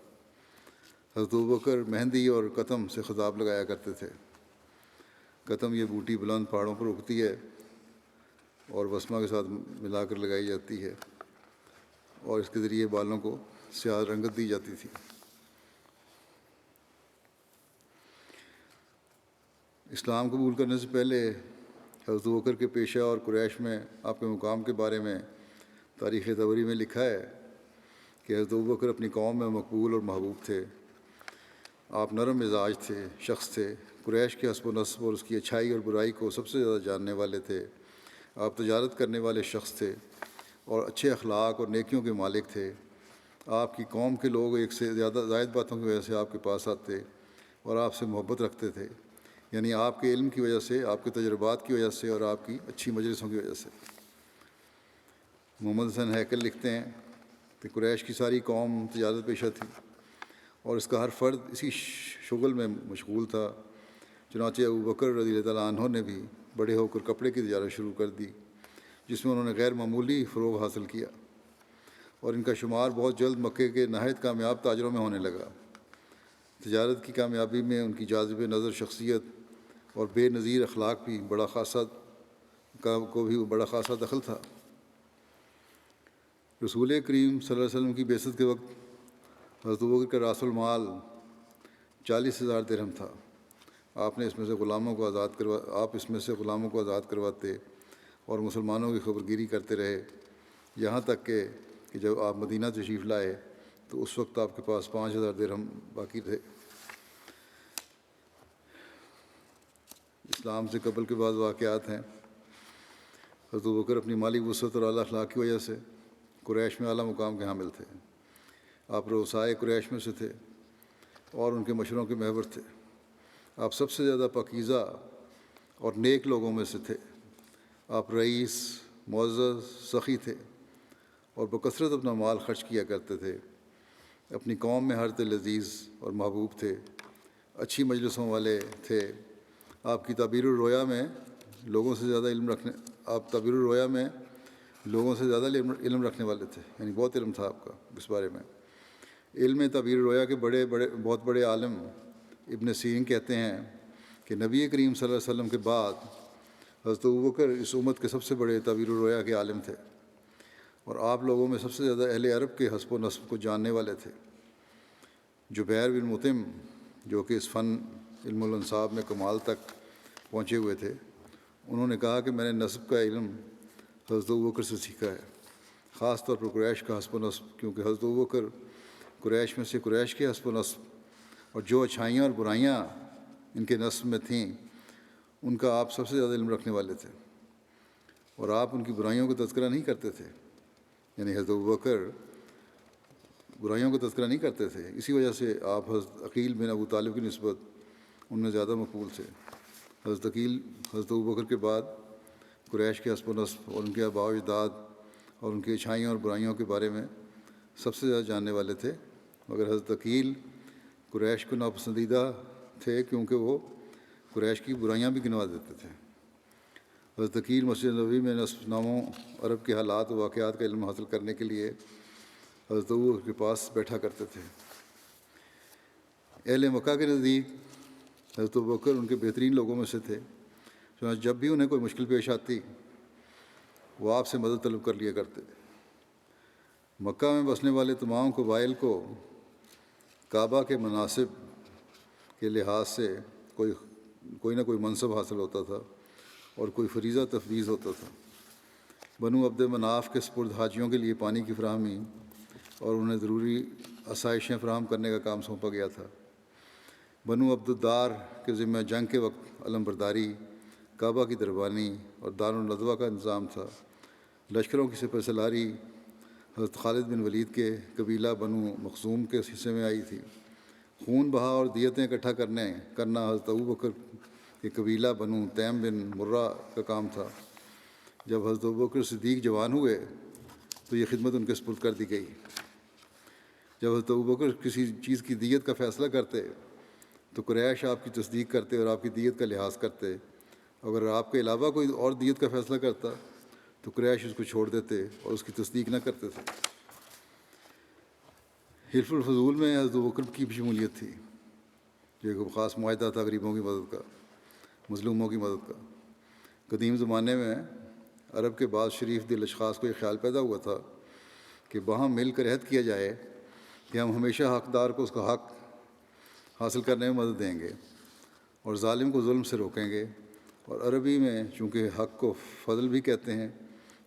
حضرت ابوبکر مہندی اور قطم سے خطاب لگایا کرتے تھے۔ قطم یہ بوٹی بلند پہاڑوں پر اگتی ہے اور وسمہ کے ساتھ ملا کر لگائی جاتی ہے اور اس کے ذریعے بالوں کو سیاہ رنگت دی جاتی تھی۔ اسلام قبول کرنے سے پہلے حضرت ابوبکر کے پیشہ اور قریش میں آپ کے مقام کے بارے میں تاریخ طبری میں لکھا ہے کہ حضرت ابوبکر اپنی قوم میں مقبول اور محبوب تھے۔ آپ نرم مزاج شخص تھے، قریش کے حسب و نسب اور اس کی اچھائی اور برائی کو سب سے زیادہ جاننے والے تھے۔ آپ تجارت کرنے والے شخص تھے اور اچھے اخلاق اور نیکیوں کے مالک تھے۔ آپ کی قوم کے لوگ ایک سے زائد باتوں کی وجہ سے آپ کے پاس آتے اور آپ سے محبت رکھتے تھے، یعنی آپ کے علم کی وجہ سے، آپ کے تجربات کی وجہ سے اور آپ کی اچھی مجلسوں کی وجہ سے۔ محمد حسن ہیکل لکھتے ہیں کہ قریش کی ساری قوم تجارت پیشہ تھی اور اس کا ہر فرد اسی شغل میں مشغول تھا۔ چنانچہ ابوبکر رضی اللہ تعالیٰ عنہ نے بھی بڑے ہو کر کپڑے کی تجارت شروع کر دی، جس میں انہوں نے غیر معمولی فروغ حاصل کیا اور ان کا شمار بہت جلد مکے کے نہایت کامیاب تاجروں میں ہونے لگا۔ تجارت کی کامیابی میں ان کی جاذب نظر شخصیت اور بے نظیر اخلاق بھی بڑا خاصا دخل تھا۔ رسول کریم صلی اللہ علیہ وسلم کی بعثت کے وقت حضرت ابوبکر کا راس المال 40,000 درہم تھا۔ آپ اس میں سے غلاموں کو آزاد کرواتے اور مسلمانوں کی خبر گیری کرتے رہے یہاں تک کہ جب آپ مدینہ تشریف لائے تو اس وقت آپ کے پاس 5000 درہم باقی تھے۔ اسلام سے قبل کے بعض واقعات ہیں۔ حضرت ابوبکر اپنی مالی وسعت اور اعلیٰ اخلاق کی وجہ سے قریش میں اعلیٰ مقام کے حامل تھے۔ آپ رؤسائے قریش میں سے تھے اور ان کے مشوروں کے محور تھے۔ آپ سب سے زیادہ پاکیزہ اور نیک لوگوں میں سے تھے۔ آپ رئیس، معزز، سخی تھے اور بکثرت اپنا مال خرچ کیا کرتے تھے۔ اپنی قوم میں ہر دل لذیذ اور محبوب تھے، اچھی مجلسوں والے تھے۔ آپ کی تعبیر الرؤیا میں لوگوں سے زیادہ علم رکھنے والے تھے، یعنی بہت علم تھا آپ کا اس بارے میں۔ علم تعبیر الرؤیا کے بہت بڑے عالم ابن سیرین کہتے ہیں کہ نبی کریم صلی اللہ علیہ وسلم کے بعد حضرت ابوبکر اس امت کے سب سے بڑے تعبیر الرؤیا کے عالم تھے، اور آپ لوگوں میں سب سے زیادہ اہل عرب کے حسب و نسب کو جاننے والے تھے۔ جبیر بن مطعم جو کہ اس فن علم الانصاب میں کمال تک پہنچے ہوئے تھے، انہوں نے کہا کہ میں نے نسب کا علم حضرت ابوبکر سے سیکھا ہے، خاص طور پر قریش کا حسب و نسب، کیونکہ حضرت ابوبکر قریش میں سے قریش کے حسب و نسب اور جو اچھائیاں اور برائیاں ان کے نسب میں تھیں ان کا آپ سب سے زیادہ علم رکھنے والے تھے، اور آپ ان کی برائیوں کا تذکرہ نہیں کرتے تھے، یعنی حضرت ابوبکر برائیوں کا تذکرہ نہیں کرتے تھے۔ اسی وجہ سے آپ حضرت عقیل بن ابو طالب کی نسبت ان میں زیادہ مقبول تھے۔ حضرت عقیل حضرت ابوبکر کے بعد قریش کے حسب و نسب اور ان کے آباء و اجداد اور ان کی اچھائیوں اور برائیوں کے بارے میں سب سے زیادہ جاننے والے تھے، مگر حضرت عقیل قریش کو ناپسندیدہ تھے کیونکہ وہ قریش کی برائیاں بھی گنوا دیتے تھے۔ حضرت عقیل مسجد نبوی میں نسب ناموں عرب کے حالات و واقعات کا علم حاصل کرنے کے لیے حضرت ابوبکر کے پاس بیٹھا کرتے تھے۔ اہل مکہ کے نزدیک حضرت ابوبکر ان کے بہترین لوگوں میں سے تھے، چنانچہ جب بھی انہیں کوئی مشکل پیش آتی وہ آپ سے مدد طلب کر لیا کرتے۔ مکہ میں بسنے والے تمام قبائل کو کعبہ کے مناسب کے لحاظ سے کوئی نہ کوئی منصب حاصل ہوتا تھا اور کوئی فریضہ تفویض ہوتا تھا۔ بنو عبد مناف کے سپرد حاجیوں کے لیے پانی کی فراہمی اور انہیں ضروری آسائشیں فراہم کرنے کا کام سونپا گیا تھا۔ بنو عبد الدار کے ذمہ جنگ کے وقت علم برداری، کعبہ کی دربانی اور دار الندوہ کا انتظام تھا۔ لشکروں کی سپہ سالاری حضرت خالد بن ولید کے قبیلہ بنو مخزوم کے حصے میں آئی تھی۔ خون بہا اور دیتیں اکٹھا کرنا حضرت ابوبکر کے قبیلہ بنو تیم بن مرہ کا کام تھا۔ جب حضرت ابوبکر صدیق جوان ہوئے تو یہ خدمت ان کے سپرد کر دی گئی۔ جب حضرت ابوبکر کسی چیز کی دیت کا فیصلہ کرتے تو قریش آپ کی تصدیق کرتے اور آپ کی دیت کا لحاظ کرتے۔ اگر آپ کے علاوہ کوئی اور دیت کا فیصلہ کرتا تو قریش اس کو چھوڑ دیتے اور اس کی تصدیق نہ کرتے تھے۔ حلف الفضول میں حضرت ابوبکر کی بھی شمولیت تھی، جو ایک خاص معاہدہ تھا غریبوں کی مدد کا، مظلوموں کی مدد کا۔ قدیم زمانے میں عرب کے بعض شریف دل اشخاص کو یہ خیال پیدا ہوا تھا کہ باہم مل کر عہد کیا جائے کہ ہم ہمیشہ حقدار کو اس کا حق حاصل کرنے میں مدد دیں گے اور ظالم کو ظلم سے روکیں گے۔ اور عربی میں چونکہ حق کو فضل بھی کہتے ہیں،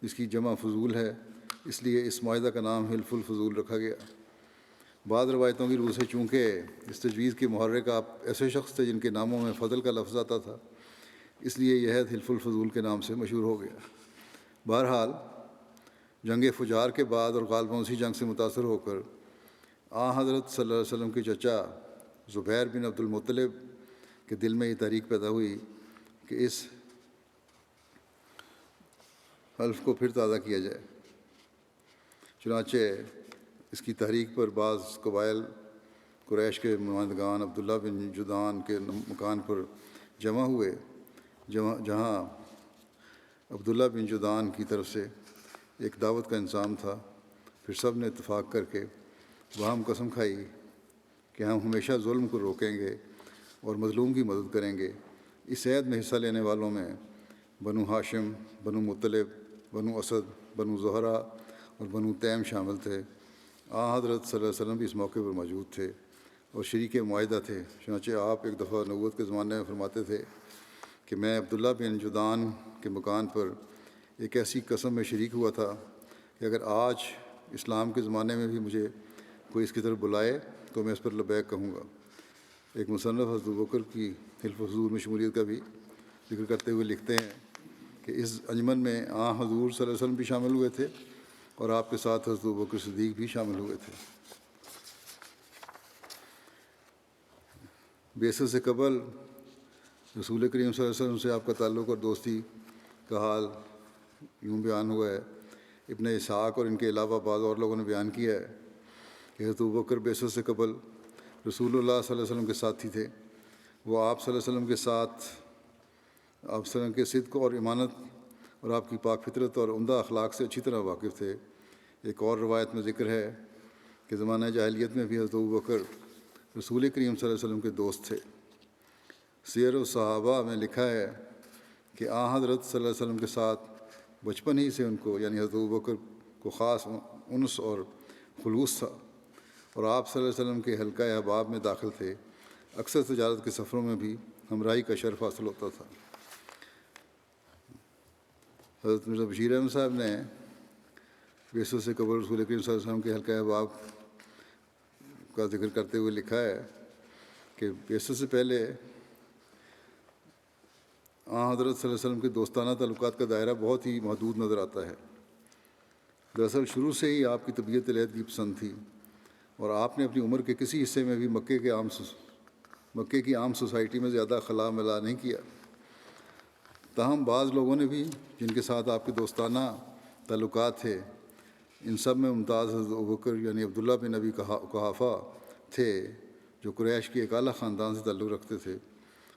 اس کی جمع فضول ہے، اس لیے اس معاہدہ کا نام حلف الفضول رکھا گیا۔ بعض روایتوں کی روح سے چونکہ اس تجویز کے محرک آپ ایسے شخص تھے جن کے ناموں میں فضل کا لفظ آتا تھا، اس لیے یہ عہد حلف الفضول کے نام سے مشہور ہو گیا۔ بہرحال جنگ فجار کے بعد اور غالباً اسی جنگ سے متاثر ہو کر حضرت صلی اللہ علیہ وسلم کے چچا زبیر بن عبد المطلب کے دل میں یہ تحریک پیدا ہوئی کہ اس حلف کو پھر تازہ کیا جائے۔ چنانچہ اس کی تحریک پر بعض قبائل قریش کے نمائندگان عبداللہ بن جدعان کے مکان پر جمع ہوئے، جہاں عبداللہ بن جدعان کی طرف سے ایک دعوت کا انتظام تھا۔ پھر سب نے اتفاق کر کے باہم قسم کھائی کہ ہم ہمیشہ ظلم کو روکیں گے اور مظلوم کی مدد کریں گے۔ اس عہد میں حصہ لینے والوں میں بنو ہاشم، بنو مطلب، بنو اسد، بنو زہرہ اور بنو تیم شامل تھے۔ حضرت صلی اللہ علیہ وسلم بھی اس موقع پر موجود تھے اور شریک معاہدہ تھے۔ چنانچہ آپ ایک دفعہ نبوت کے زمانے میں فرماتے تھے کہ میں عبداللہ بن جدعان کے مکان پر ایک ایسی قسم میں شریک ہوا تھا کہ کہ اگر آج اسلام کے زمانے میں بھی مجھے کوئی اس کی طرف بلائے تو میں اس پر لبیک کہوں گا۔ ایک مصنف حضرت ابوبکر کی حلف حضور میں شمولیت کا بھی ذکر کرتے ہوئے لکھتے ہیں کہ اس انجمن میں حضور صلی اللہ علیہ وسلم بھی شامل ہوئے تھے اور آپ کے ساتھ حضرت ابوبکر صدیق بھی شامل ہوئے تھے۔ بعثت سے قبل رسول کریم صلی اللہ علیہ وسلم سے آپ کا تعلق اور دوستی کا حال یوں بیان ہوا ہے۔ ابن اسحاق اور ان کے علاوہ بعض اور لوگوں نے بیان کیا ہے کہ حضرت ابوبکر بعثت سے قبل رسول اللہ صلی اللہ علیہ وسلم کے ساتھی تھے۔ وہ آپ صلی اللہ علیہ وسلم کے ساتھ آپ صلی اللہ علیہ وسلم کے صدق اور امانت اور آپ کی پاک فطرت اور عمدہ اخلاق سے اچھی طرح واقف تھے۔ ایک اور روایت میں ذکر ہے کہ زمانہ جاہلیت میں بھی حضرت ابوبکر رسول کریم صلی اللہ علیہ وسلم کے دوست تھے۔ سیر الصحابہ میں لکھا ہے کہ حضرت صلی اللہ علیہ وسلم کے ساتھ بچپن ہی سے ان کو یعنی حضرت ابوبکر کو خاص انس اور خلوص تھا اور آپ صلی اللہ علیہ وسلم کے حلقہ احباب میں داخل تھے۔ اکثر تجارت کے سفروں میں بھی ہمراہی کا شرف حاصل ہوتا تھا۔ حضرت مرزا بشیر احمد صاحب نے بعثت سے قبل رسول کریم صلی اللہ علیہ وسلم کے حلقہ احباب کا ذکر کرتے ہوئے لکھا ہے کہ بعثت سے پہلے حضرت صلی اللہ علیہ وسلم کے دوستانہ تعلقات کا دائرہ بہت ہی محدود نظر آتا ہے۔ دراصل شروع سے ہی آپ کی طبیعت علیحدگی پسند تھی اور آپ نے اپنی عمر کے کسی حصے میں بھی مکے کی عام سوسائٹی میں زیادہ خلا ملا نہیں کیا۔ تاہم بعض لوگوں نے بھی جن کے ساتھ آپ کے دوستانہ تعلقات تھے، ان سب میں ممتاز حضرت ابوبکر یعنی عبداللہ بن ابی قحافہ تھے، جو قریش کے ایک اعلیٰ خاندان سے تعلق رکھتے تھے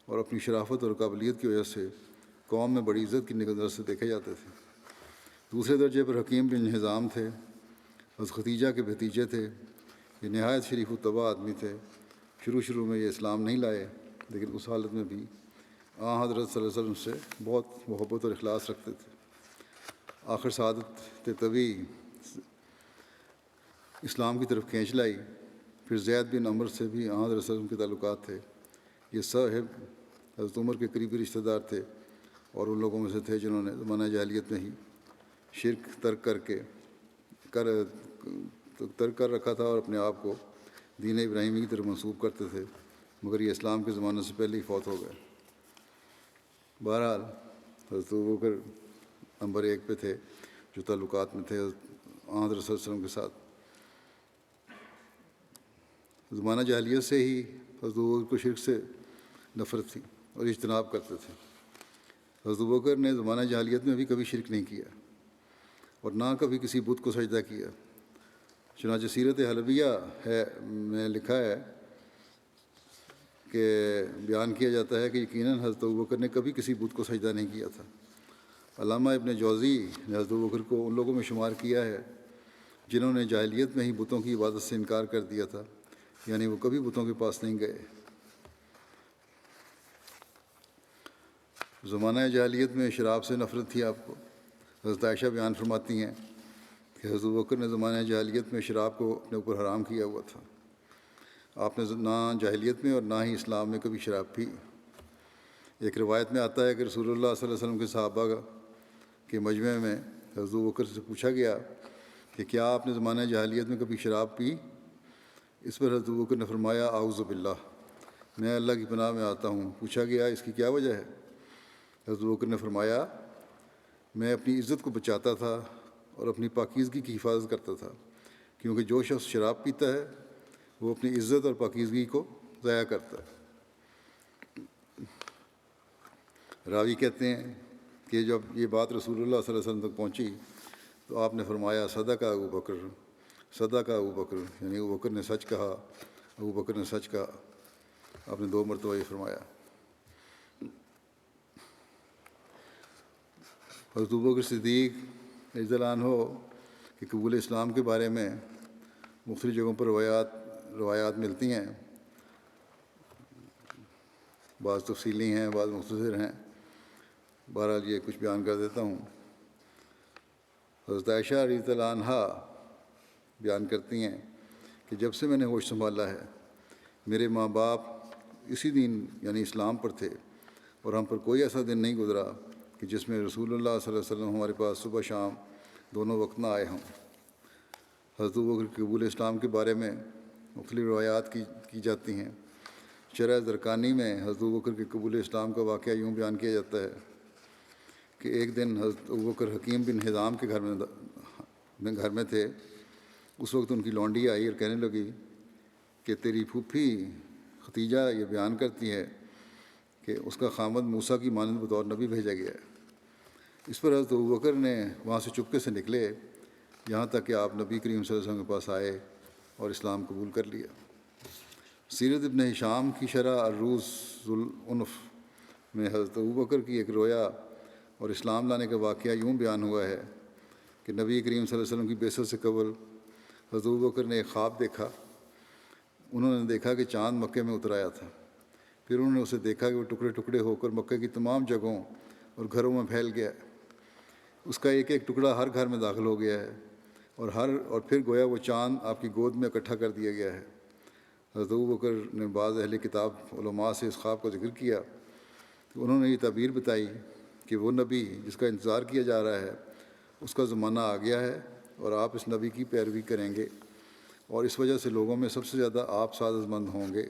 اور اپنی شرافت اور قابلیت کی وجہ سے قوم میں بڑی عزت کی نظر سے دیکھے جاتے تھے۔ دوسرے درجے پر حکیم بن حزام تھے، حضرت ختیجہ کے بھتیجے تھے۔ یہ نہایت شریف الطبع آدمی تھے۔ شروع میں یہ اسلام نہیں لائے، لیکن اس حالت میں بھی حضرت صلی اللہ علیہ وسلم سے بہت محبت اور اخلاص رکھتے تھے۔ آخر سعادت طبی اسلام کی طرف کھینچ لائی۔ پھر زید بن عمر سے بھی حضرت صلی اللہ علیہ وسلم کے تعلقات تھے۔ یہ صاحب حضرت عمر کے قریبی رشتہ دار تھے اور ان لوگوں میں سے تھے جنہوں نے زمانہ جاہلیت میں ہی شرک ترک کر رکھا تھا اور اپنے آپ کو دین ابراہیمی کی طرف منسوب کرتے تھے، مگر یہ اسلام کے زمانے سے پہلے ہی فوت ہو گئے۔ بہرحال حضرت ابوبکر نمبر 1 پہ تھے جو تعلقات میں تھے حضرت صلی اللہ علیہ وسلم کے ساتھ۔ زمانہ جاہلیت سے ہی حضرت ابوبکر کو شرک سے نفرت تھی اور اجتناب کرتے تھے۔ حضرت ابوبکر نے زمانہ جاہلیت میں بھی کبھی شرک نہیں کیا اور نہ کبھی کسی بت کو سجدہ کیا۔ چنانچہ سیرت حلبیہ میں لکھا ہے کہ بیان کیا جاتا ہے کہ یقیناً حضرت ابوبکر نے کبھی کسی بت کو سجدہ نہیں کیا تھا۔ علامہ ابن جوزی نے حضرت ابوبکر کو ان لوگوں میں شمار کیا ہے جنہوں نے جاہلیت میں ہی بتوں کی عبادت سے انکار کر دیا تھا، یعنی وہ کبھی بتوں کے پاس نہیں گئے۔ زمانہ جاہلیت میں شراب سے نفرت تھی آپ کو۔ حضرت عائشہ بیان فرماتی ہیں کہ حضرت ابوبکر نے زمانہ جاہلیت میں شراب کو اپنے اوپر حرام کیا ہوا تھا۔ آپ نے نہ جاہلیت میں اور نہ ہی اسلام میں کبھی شراب پی۔ ایک روایت میں آتا ہے کہ رسول اللہ صلی اللہ علیہ وسلم کے صحابہ کے مجمع میں حضرت ابوبکر سے پوچھا گیا کہ کیا آپ نے زمانہ جاہلیت میں کبھی شراب پی؟ اس پر حضرت ابوبکر نے فرمایا اعوذ باللہ، میں اللہ کی پناہ میں آتا ہوں۔ پوچھا گیا اس کی کیا وجہ ہے؟ حضرت ابوبکر نے فرمایا میں اپنی عزت کو بچاتا تھا اور اپنی پاکیزگی کی حفاظت کرتا تھا، کیونکہ جو شخص شراب پیتا ہے وہ اپنی عزت اور پاکیزگی کو ضائع کرتا ہے۔ راوی کہتے ہیں کہ جب یہ بات رسول اللہ صلی اللہ علیہ وسلم تک پہنچی تو آپ نے فرمایا صدق ابوبکر، صدق ابوبکر، یعنی ابوبکر نے سچ کہا، ابوبکر نے سچ کہا۔ آپ نے 2 مرتبہ یہ فرمایا۔ حضرت ابوبکر صدیق رضی اللہ عنہ کہ قبول اسلام کے بارے میں مختلف جگہوں پر روایات ملتی ہیں، بعض تفصیلی ہیں، بعض مختصر ہیں۔ بہرحال یہ کچھ بیان کر دیتا ہوں۔ حضرت عائشہ رضی اللہ عنہا بیان کرتی ہیں کہ جب سے میں نے ہوش سنبھالا ہے میرے ماں باپ اسی دین یعنی اسلام پر تھے اور ہم پر کوئی ایسا دن نہیں گزرا کہ جس میں رسول اللہ صلی اللہ علیہ وسلم ہمارے پاس صبح شام دونوں وقت نہ آئے ہوں۔ حضرت ابوبکر کے قبول اسلام کے بارے میں مختلف روایات کی جاتی ہیں۔ شرح زرقانی میں حضرت ابوبکر کے قبول اسلام کا واقعہ یوں بیان کیا جاتا ہے کہ ایک دن حضرت ابوبکر حکیم بن حزام کے گھر میں تھے۔ اس وقت ان کی لونڈی آئی اور کہنے لگی کہ تیری پھوپھی ختیجہ یہ بیان کرتی ہے کہ اس کا خامد موسیٰ کی مانند بطور نبی بھیجا گیا ہے۔ اس پر حضرت ابوبکر نے وہاں سے چپکے سے نکلے یہاں تک کہ آپ نبی کریم صلی اللہ علیہ وسلم کے پاس آئے اور اسلام قبول کر لیا۔ سیرت ابن ہشام کی شرح الروز العنف میں حضرت ابوبکر کی ایک رویا اور اسلام لانے کا واقعہ یوں بیان ہوا ہے کہ نبی کریم صلی اللہ علیہ وسلم کی بعثت سے قبل حضرت ابوبکر نے ایک خواب دیکھا۔ انہوں نے دیکھا کہ چاند مکے میں اتر آیا تھا۔ پھر انہوں نے اسے دیکھا کہ وہ ٹکڑے ٹکڑے ہو کر مکے کی تمام جگہوں اور گھروں میں پھیل گیا ہے۔ اس کا ایک ایک ٹکڑا ہر گھر میں داخل ہو گیا ہے اور پھر گویا وہ چاند آپ کی گود میں اکٹھا کر دیا گیا ہے۔ حضرت ابوبکر نے بعض اہل کتاب علماء سے اس خواب کا ذکر کیا کہ انہوں نے یہ تعبیر بتائی کہ وہ نبی جس کا انتظار کیا جا رہا ہے اس کا زمانہ آ گیا ہے اور آپ اس نبی کی پیروی کریں گے اور اس وجہ سے لوگوں میں سب سے زیادہ آپ سعادت مند ہوں گے۔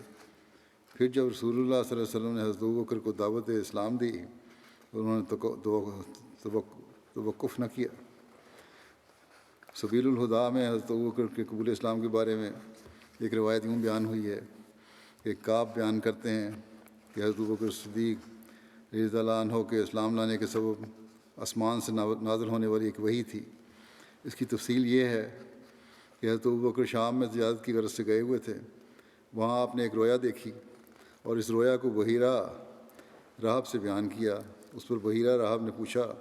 پھر جب رسول اللہ صلی اللہ علیہ وسلم نے حضرت ابوبکر کو دعوت اسلام دی تو انہوں نے توقف نہ کیا۔ سبیل الہدا میں حضرت ابوبکر کے قبول اسلام کے بارے میں ایک روایت یوں بیان ہوئی ہے کہ کعب بیان کرتے ہیں کہ حضرت ابوبکر صدیق رضی اللہ عنہ کے اسلام لانے کے سبب آسمان سے نازل ہونے والی ایک وحی تھی۔ اس کی تفصیل یہ ہے کہ حضرت ابوبکر شام میں تجارت کی غرض سے گئے ہوئے تھے۔ وہاں آپ نے ایک رویا دیکھی اور اس رویا کو بحیرہ راہب سے بیان کیا۔ اس پر بحیرہ راہب نے پوچھا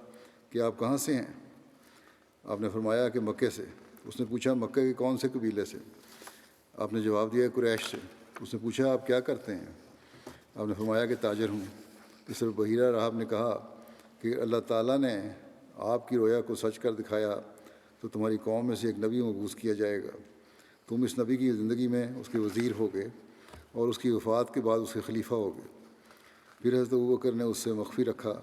کہ آپ کہاں سے ہیں؟ آپ نے فرمایا کہ مکے سے۔ اس نے پوچھا مکے کے کون سے قبیلے سے؟ آپ نے جواب دیا قریش سے۔ اس نے پوچھا آپ کیا کرتے ہیں؟ آپ نے فرمایا کہ تاجر ہوں۔ اس پر بحیرہ راہب نے کہا کہ اللہ تعالیٰ نے آپ کی رویا کو سچ کر دکھایا تو تمہاری قوم میں سے ایک نبی مبعوث کیا جائے گا۔ تم اس نبی کی زندگی میں اس کے وزیر ہوگے اور اس کی وفات کے بعد اس کے خلیفہ ہوگے۔ پھر حضرت ابوبکر نے اس سے مخفی رکھا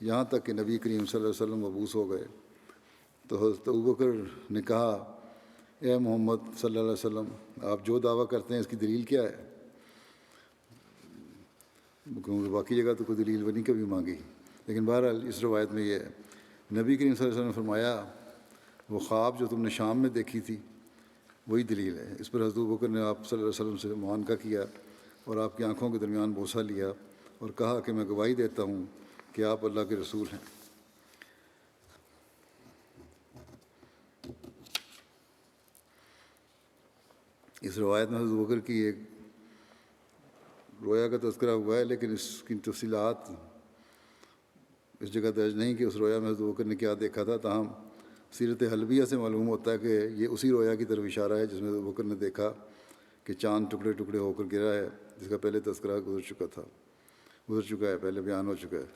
یہاں تک کہ نبی کریم صلی اللہ علیہ وسلم مبعوث ہو گئے۔ تو حضرت ابوبکر نے کہا اے محمد صلی اللہ علیہ وسلم آپ جو دعویٰ کرتے ہیں اس کی دلیل کیا ہے؟ کیونکہ باقی جگہ تو کوئی دلیل نہیں کبھی مانگی، لیکن بہرحال اس روایت میں یہ ہے نبی کریم صلی اللہ علیہ وسلم نے فرمایا وہ خواب جو تم نے شام میں دیکھی تھی وہی دلیل ہے۔ اس پر حضرت ابوبکر نے آپ صلی اللہ علیہ وسلم سے معانقہ کیا اور آپ کی آنکھوں کے درمیان بوسہ لیا اور کہا کہ میں گواہی دیتا ہوں کہ آپ اللہ کے رسول ہیں۔ اس روایت میں حضرت ابوبکر کی ایک رویا کا تذکرہ ہوا ہے، لیکن اس کی تفصیلات اس جگہ درج نہیں کہ اس رویا میں حضرت ابوبکر نے کیا دیکھا تھا۔ تاہم سیرت حلبیہ سے معلوم ہوتا ہے کہ یہ اسی رویا کی طرف اشارہ ہے جس میں حضرت ابوبکر نے دیکھا کہ چاند ٹکڑے ٹکڑے ہو کر گرا ہے، جس کا پہلے تذکرہ گزر چکا ہے، پہلے بیان ہو چکا ہے۔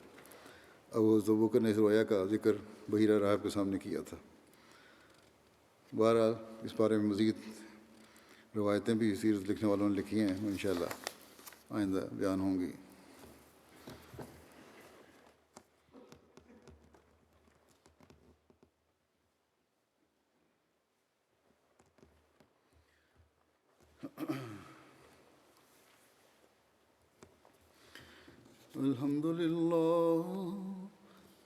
اب حضرت ابوبکر نے اس رویا کا ذکر بحیرہ راہب کے سامنے کیا تھا۔ بہرحال اس بارے میں مزید روایتیں بھی سیرت لکھنے والوں نے لکھی ہیں، انشاءاللہ آئندہ بیان ہوں گی۔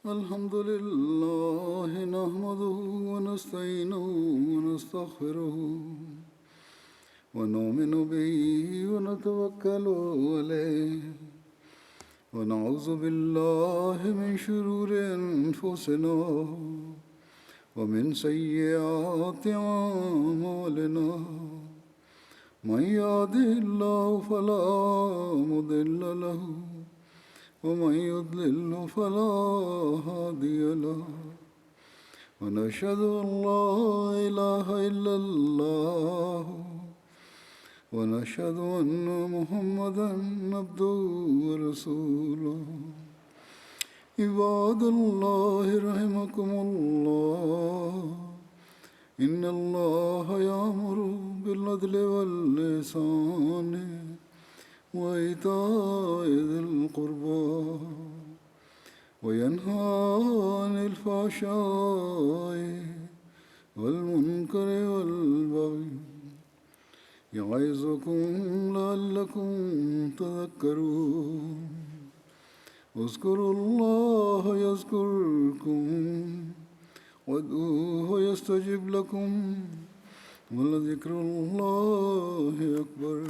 الحمد لله نحمده ونستعينه ونستغفره ونؤمن به ونتوكل عليه ونعوذ بالله من شرور أنفسنا ومن سيئات أعمالنا من يهده الله فلا مضل له ومن يضلل فلا هادي له ونشهد أن لا إله إلا الله ونشهد أن محمدا عبده ورسوله عباد الله رحمكم الله إن الله يأمر بالعدل والإحسان وإيتاء ذي القربى وينهى عن الفحشاء والمنكر والبغي يعظكم لعلكم تذكرون اذكروا الله يذكركم وادعوه يستجب لكم ولذكر الله أكبر